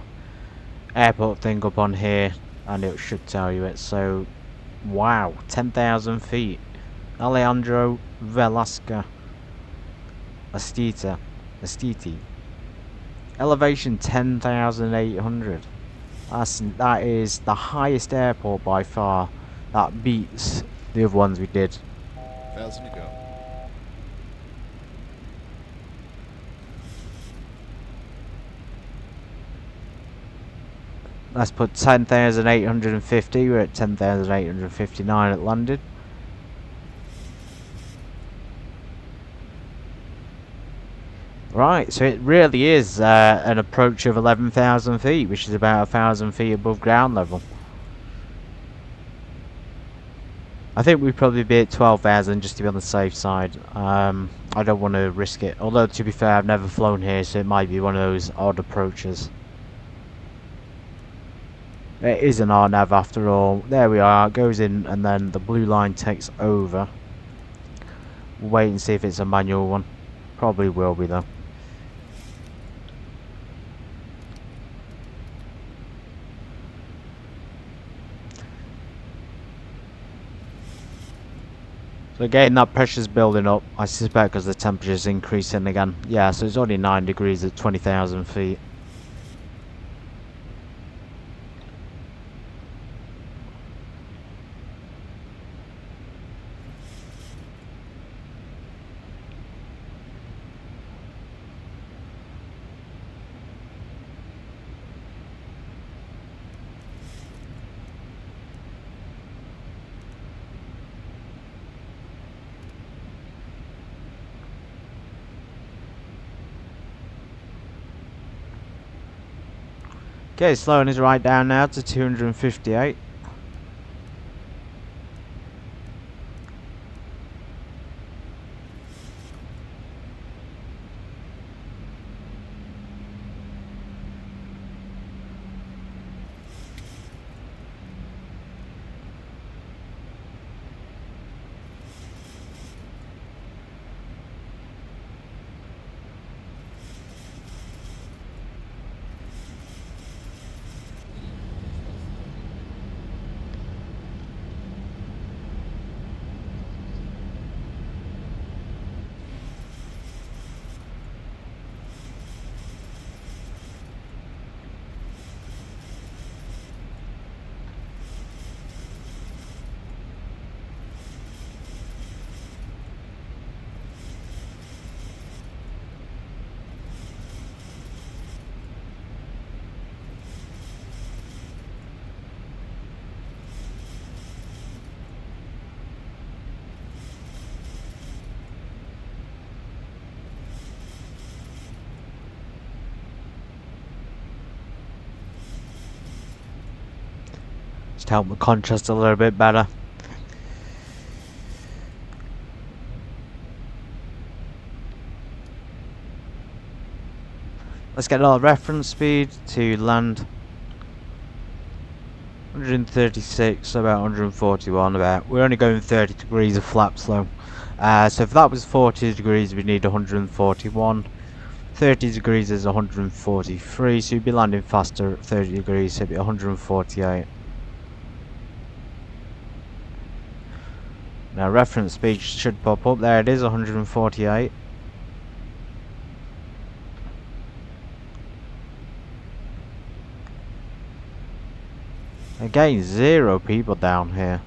airport thing up on here, and it should tell you it. So, wow, 10,000 feet. Alejandro, Velasco, Astete. Elevation 10,800. That is the highest airport by far. That beats the other ones we did. 1,000 to go. Let's put 10,850. We're at 10,859 at landed. Right, so it really is an approach of 11,000 feet, which is about 1,000 feet above ground level. I think we'd probably be at 12,000 just to be on the safe side. I don't want to risk it. Although, to be fair, I've never flown here, so it might be one of those odd approaches. It is an RNAV after all. There we are. It goes in, and then the blue line takes over. We'll wait and see if it's a manual one. Probably will be, though. So again, that pressure's building up, I suspect, because the temperature's increasing again. Yeah, so it's only 9 degrees at 20,000 feet. Okay, slowing is right down now to 258. to help the contrast a little bit better. Let's get our reference speed to land. 136, about 141 about. We're only going 30 degrees of flaps though. So if that was 40 degrees we need 141. 30 degrees is 143, so you'd be landing faster at 30 degrees, so it'd be 148. Now reference speed should pop up. There it is, 148. Again, 0 people down here.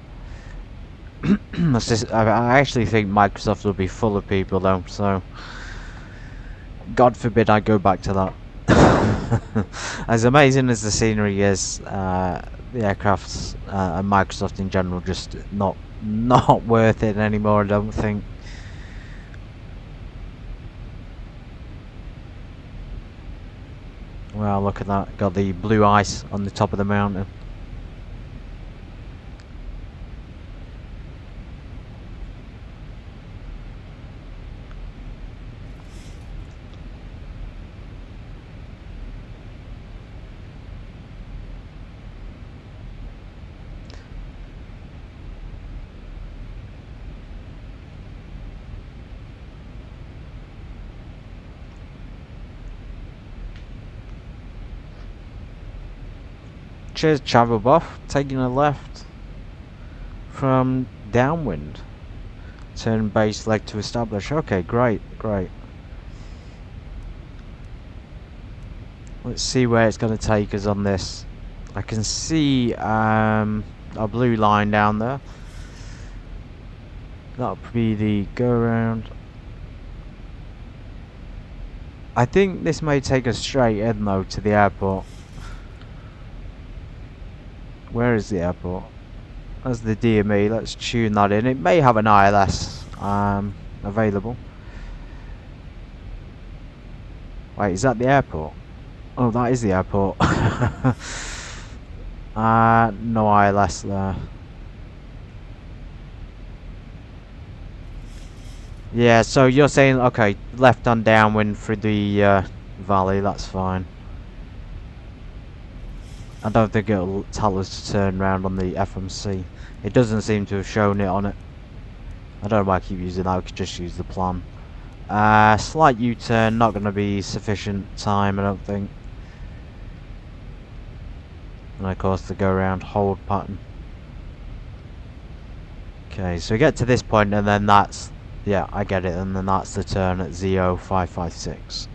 I actually think Microsoft will be full of people though, so God forbid I go back to that. As amazing as the scenery is, the aircrafts and Microsoft in general just not worth it anymore, I don't think. Well, look at that, got the blue ice on the top of the mountain. Cheers, travel buff. Taking a left from downwind. Turn base leg to establish. Okay, great. Let's see where it's going to take us on this. I can see a blue line down there. That'll be the go around. I think this may take us straight in though to the airport. Where is the airport? That's the DME. Let's tune that in. It may have an ILS available. Wait, is that the airport? Oh, that is the airport. No ILS there. Yeah, so you're saying, okay, left and downwind through the valley, that's fine. I don't think it'll tell us to turn around on the FMC. It doesn't seem to have shown it on it. I don't know why I keep using that, we could just use the plan. Slight U-turn, not going to be sufficient time, I don't think. And of course the go around hold pattern. Okay, so we get to this point and then that's, yeah, I get it, and then that's the turn at ZO556.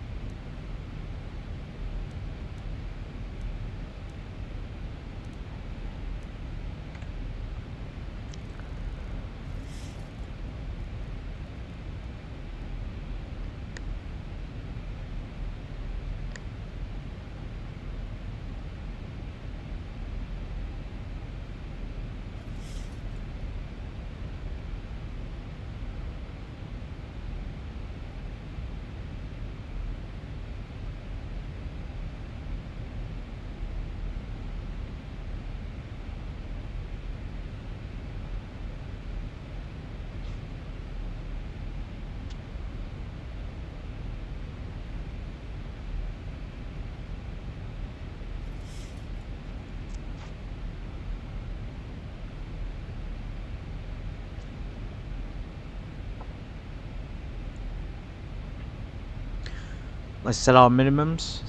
Let's set our minimums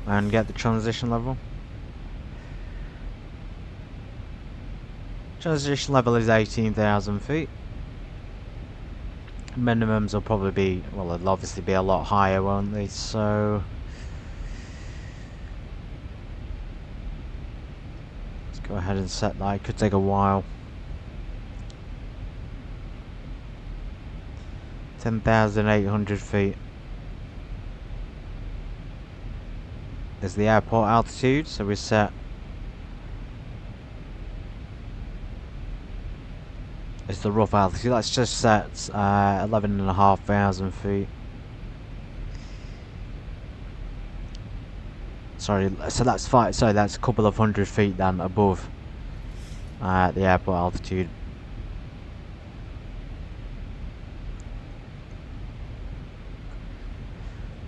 and get the transition level. Transition level is 18,000 feet. Minimums will probably be, well, they'll obviously be a lot higher, won't they? So let's go ahead and set that. It could take a while. 10,800 feet is the airport altitude, so we set, it's the rough altitude, let's just set 11,500 feet. Sorry, so that's that's a couple of hundred feet then above at the airport altitude.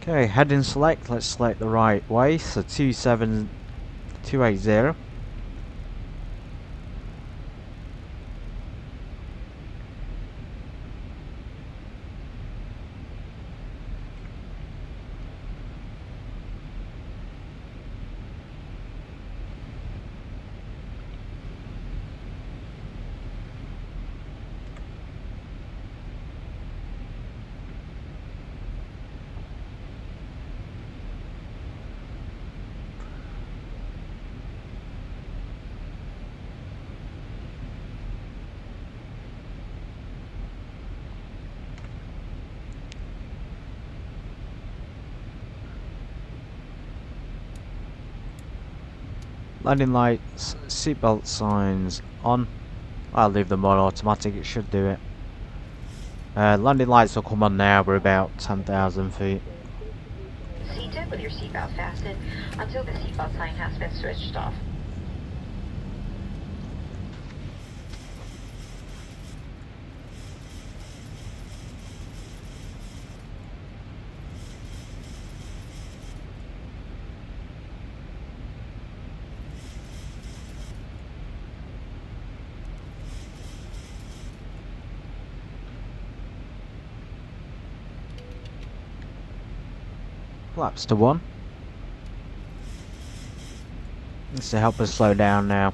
Okay, heading select. Let's select the right way. So 27280. Landing lights, seatbelt signs on. I'll leave them on automatic, it should do it. Landing lights will come on now, we're about 10,000 feet. Seated with your seatbelt fastened until the seatbelt sign has been switched off. Flaps to 1. This to help us slow down now.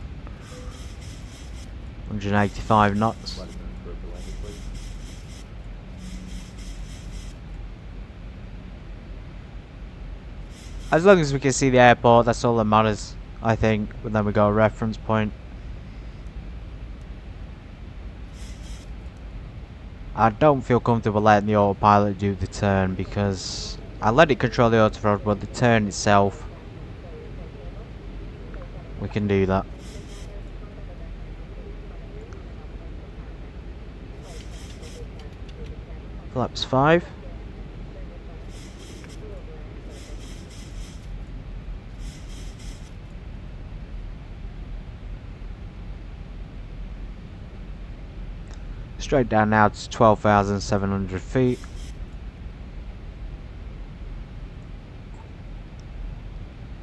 185 knots. As long as we can see the airport, that's all that matters, I think. But then we got a reference point. I don't feel comfortable letting the autopilot do the turn because I let it control the autopilot, but the turn itself, we can do that. Flaps 5. Straight down now to 12,700 feet.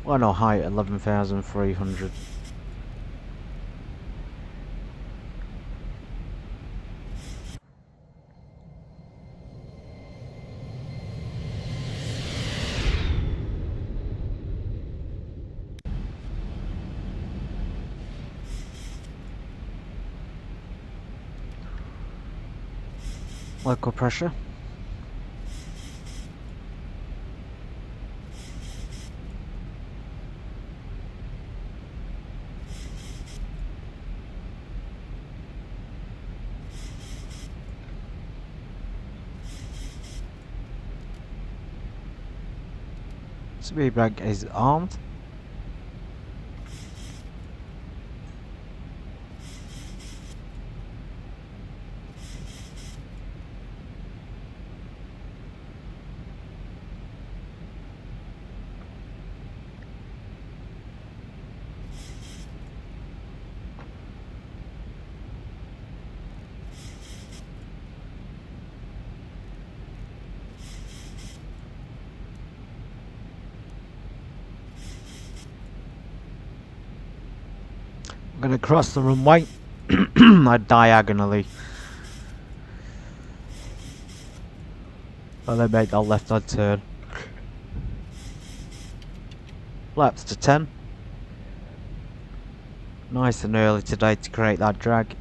Final height 11,300. Local pressure. Speed brake is armed. I'm gonna cross the runway diagonally. And then make that left hand turn. Flaps to 10. Nice and early today to create that drag.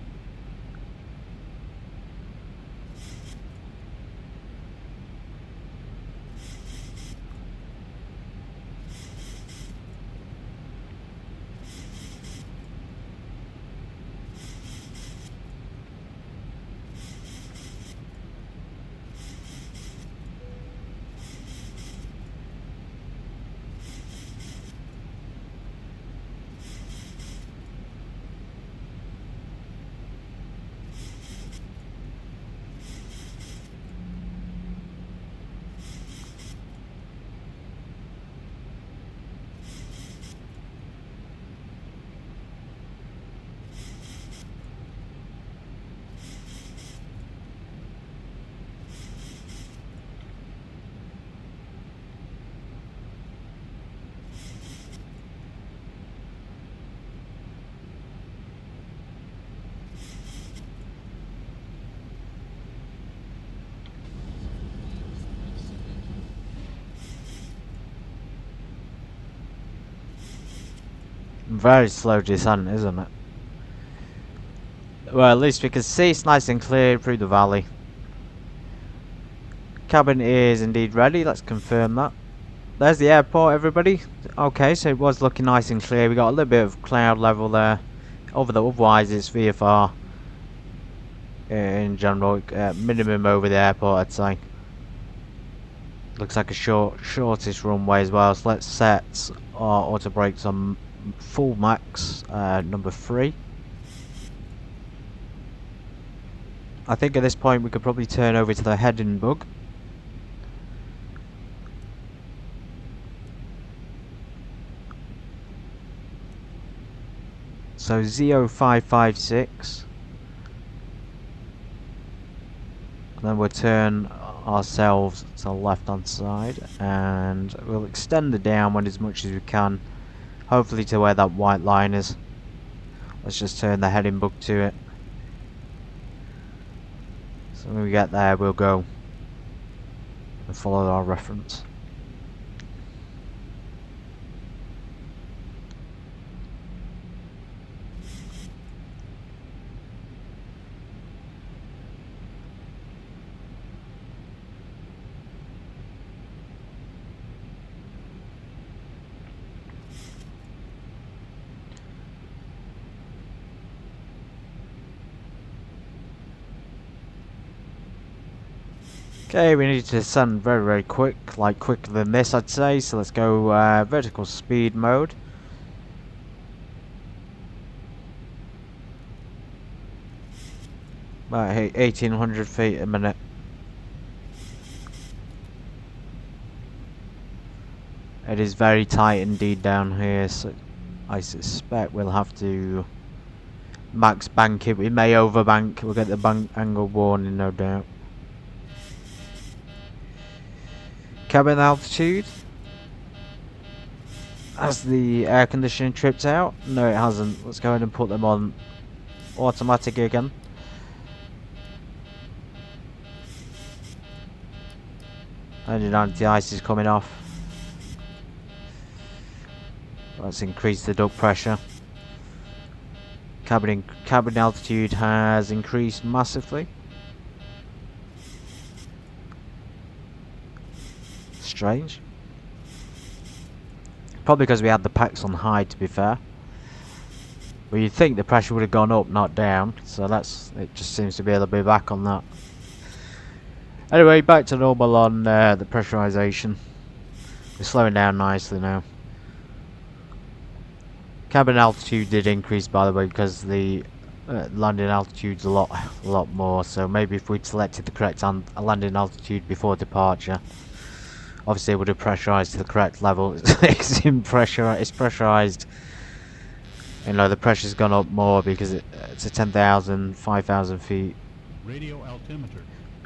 Very slow descent, isn't it? Well, at least we can see it's nice and clear through the valley. Cabin is indeed ready, let's confirm that. There's the airport, everybody. Okay, so it was looking nice and clear. We got a little bit of cloud level there. Otherwise it's VFR in general, minimum over the airport, I'd say. Looks like a shortest runway as well, so let's set our auto brakes on full max, number 3. I think at this point we could probably turn over to the heading bug. So 0556. And then we'll turn ourselves to the left hand side and we'll extend the downwind as much as we can, hopefully to where that white line is. Let's just turn the heading bug to it. So when we get there we'll go and follow our reference. Okay, we need to descend very, very quick, like quicker than this I'd say, so let's go vertical speed mode. About 1800 feet a minute. It is very tight indeed down here, so I suspect we'll have to max bank it. We may overbank, we'll get the bank angle warning no doubt. Cabin altitude. Has the air conditioning tripped out? No, it hasn't. Let's go ahead and put them on automatic again. And anti-ice is coming off. Let's increase the duct pressure. Cabin altitude has increased massively. Strange. Probably because we had the packs on high, to be fair. But you'd think the pressure would have gone up, not down. So it just seems to be a little bit back on that. Anyway, back to normal on the pressurization. We're slowing down nicely now. Cabin altitude did increase, by the way, because the landing altitude's a lot more. So maybe if we'd selected the correct landing altitude before departure, obviously it would have pressurized to the correct level. It's pressurized. You know, the pressure's gone up more because it's a 10,000, 5,000 feet. Radio altimeter.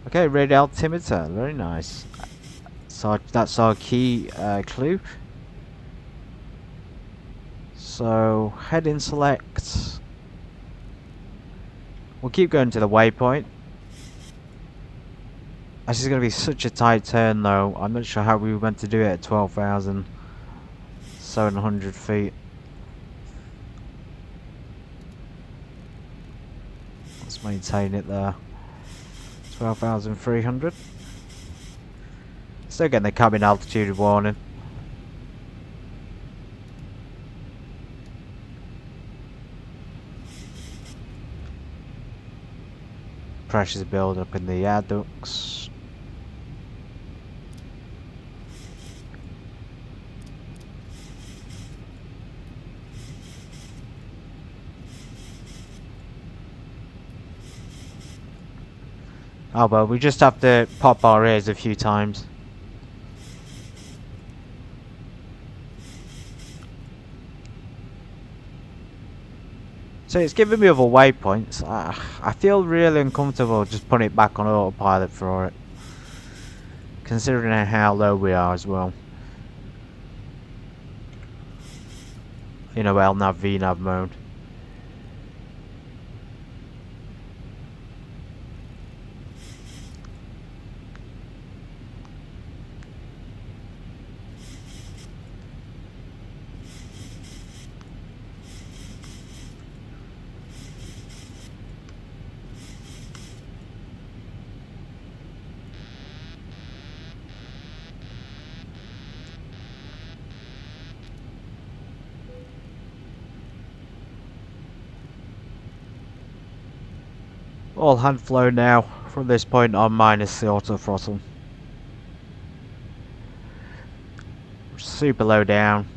Okay, radio altimeter, very nice. So that's our key clue. So heading select. We'll keep going to the waypoint. This is going to be such a tight turn though. I'm not sure how we were meant to do it at 12,700 feet. Let's maintain it there. 12,300. Still getting the cabin altitude warning. Pressure's build up in the air ducts. Oh well, we just have to pop our ears a few times. So it's giving me other waypoints. I feel really uncomfortable just putting it back on autopilot for it, considering how low we are as well. You know, LNAV, VNAV mode. All hand flow now from this point on, minus the auto throttle. Super low down.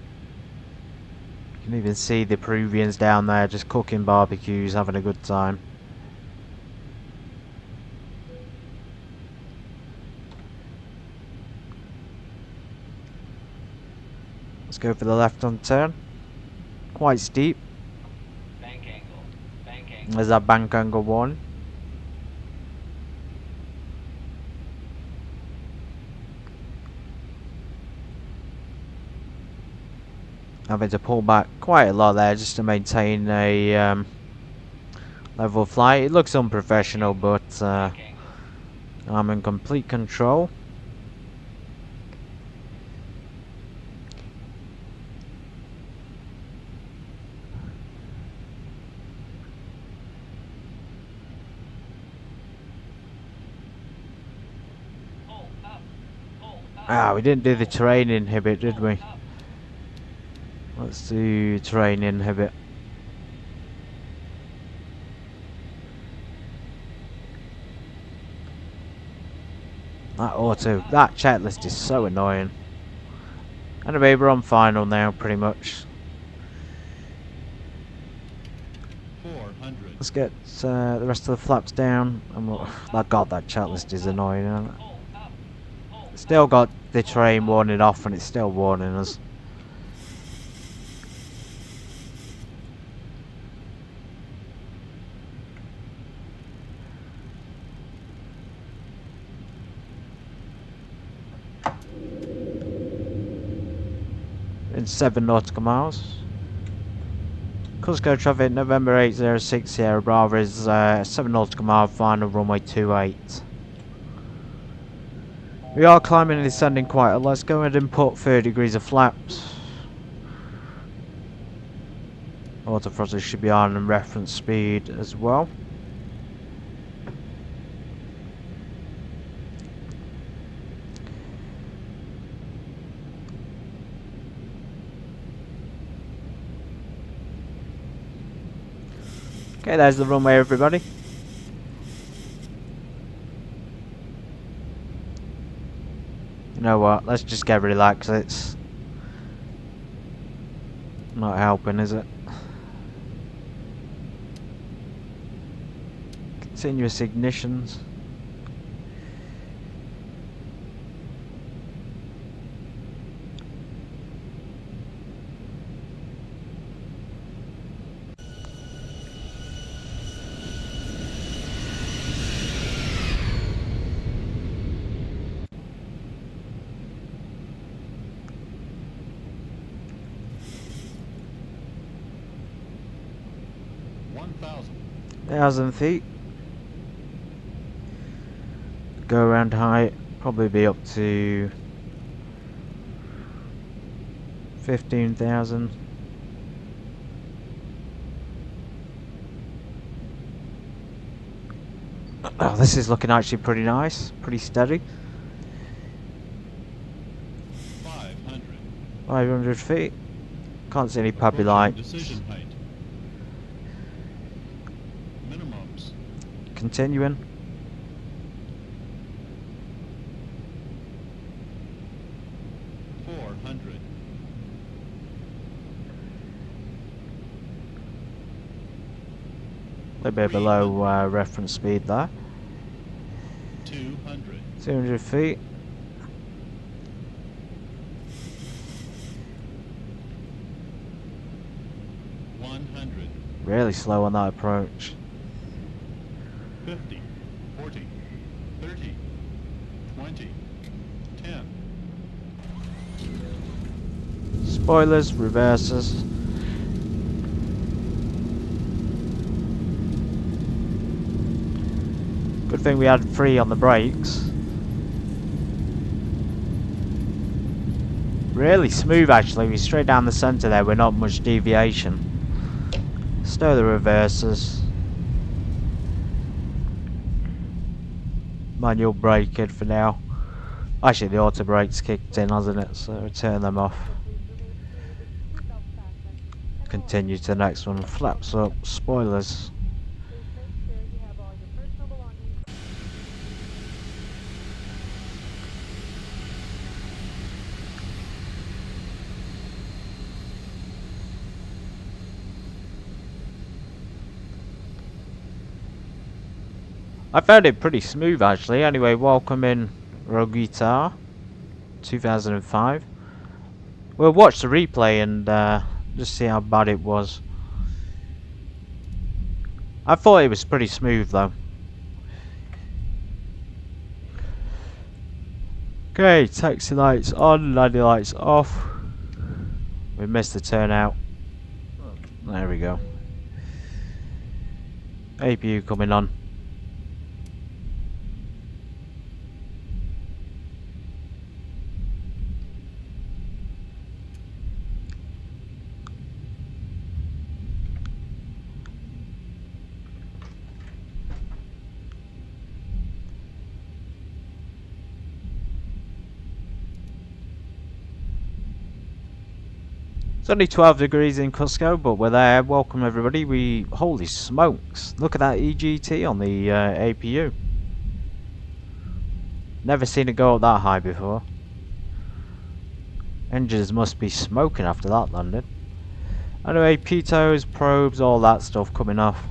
You can even see the Peruvians down there just cooking barbecues, having a good time. Let's go for the left-hand turn. Quite steep. Bank angle. Bank angle. There's that bank angle one. Having to pull back quite a lot there just to maintain a level flight. It looks unprofessional, but I'm in complete control. We didn't do the terrain inhibit, did we? Let's do terrain inhibit. That checklist is so annoying. Anyway, we're on final now, pretty much. 400. Let's get the rest of the flaps down. And God, that checklist is annoying, isn't it? Still got the terrain warning off, and it's still warning us. In 7 nautical miles. Cusco traffic, November 806 Sierra Bravo is 7 nautical mile, final runway 28. We are climbing and descending quite a lot. Let's go ahead and put 30 degrees of flaps. Auto throttle should be on and reference speed as well. Okay, there's the runway, everybody. You know what, let's just get relaxed. It's not helping, is it? Continuous ignitions. Thousand feet. Go around height, probably be up to 15,000. Oh, this is looking actually pretty nice, pretty steady. 500 feet. Can't see any puppy lights. Continuing. A little bit below reference speed there. 200 feet. Really slow on that approach. 50, 40, 30, 20, 10. Spoilers, reverses. Good thing we had 3 on the brakes. Really smooth actually, we're straight down the centre there with not much deviation. Stow the reverses. Manual braking for now. Actually the auto brake's kicked in, hasn't it? So turn them off. Continue to the next one. Flaps up, spoilers. I found it pretty smooth actually. Anyway, welcome in Rogita 2005. We'll watch the replay and just see how bad it was. I thought it was pretty smooth though. Okay, taxi lights on, landing lights off. We missed the turnout. There we go. APU coming on. It's only 12 degrees in Cusco, but we're there. Welcome everybody. Holy smokes, look at that EGT on the APU. Never seen it go up that high before. Engines must be smoking after that landing. Anyway, pitos, probes, all that stuff coming off.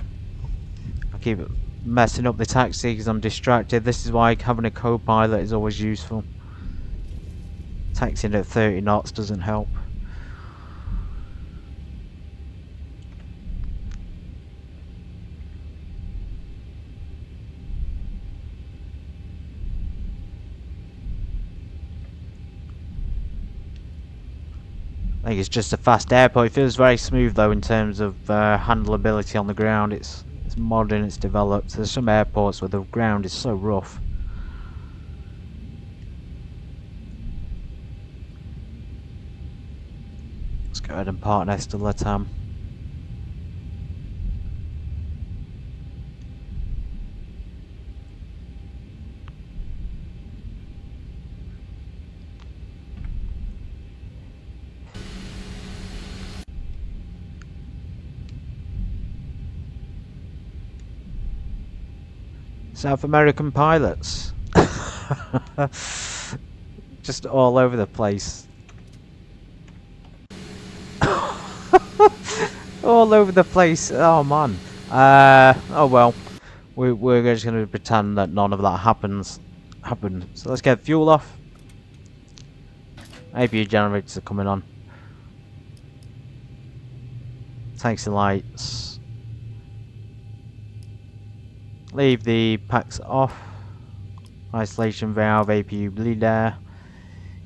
I keep messing up the taxi because I'm distracted. This is why having a co-pilot is always useful. Taxiing at 30 knots doesn't help. I think it's just a fast airport. It feels very smooth though in terms of handleability on the ground. It's modern, it's developed. There's some airports where the ground is so rough. Let's go ahead and park next to Latam. South American pilots. Just all over the place. All over the place. Oh man. Oh well. We're just going to pretend that none of that happened. So let's get fuel off. APU generators are coming on. Taxi lights. Leave the packs off. Isolation valve, APU bleed air.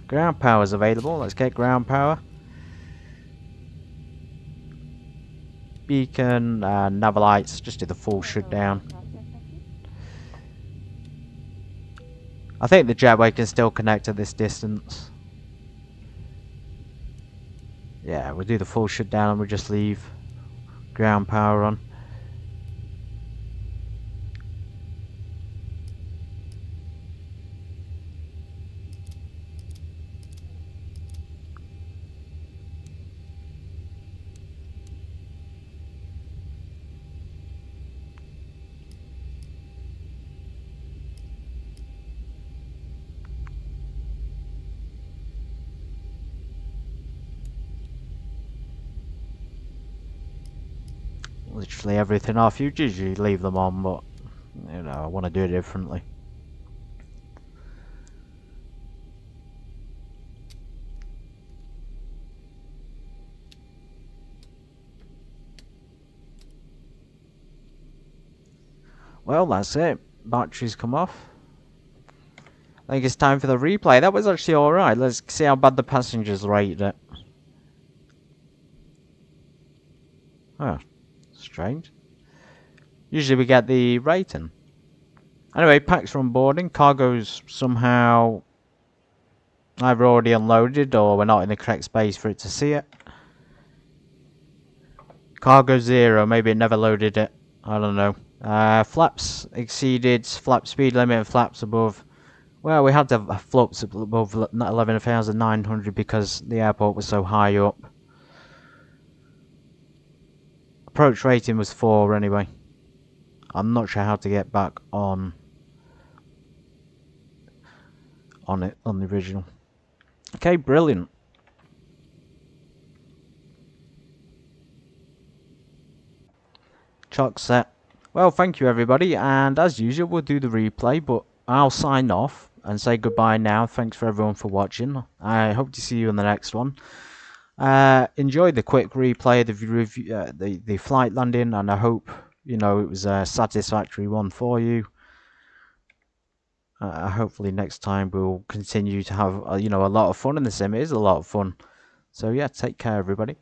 Ground power is available. Let's get ground power. Beacon, nav lights. Just do the full shutdown. I think the jetway can still connect at this distance. Yeah, we'll do the full shutdown and we'll just leave ground power on. Literally everything off. You usually leave them on, but you know, I want to do it differently. Well, that's it. Batteries come off. I think it's time for the replay. That was actually alright. Let's see how bad the passengers rated it. Oh. Strange. Usually we get the rating. Anyway, packs from boarding. Cargo's somehow either already unloaded or we're not in the correct space for it to see it. Cargo 0. Maybe it never loaded it. I don't know. Flaps exceeded. Flap speed limit and flaps above. Well, we had to have flaps above 11,900 because the airport was so high up. Approach rating was 4 anyway. I'm not sure how to get back on the original. Okay, brilliant. Chalk set. Well, thank you everybody, and as usual we'll do the replay, but I'll sign off and say goodbye now. Thanks for everyone for watching. I hope to see you in the next one. Enjoy the quick replay of the flight landing, and I hope it was a satisfactory one for you. Hopefully next time we'll continue to have a lot of fun in the sim. It is a lot of fun. So yeah, take care everybody.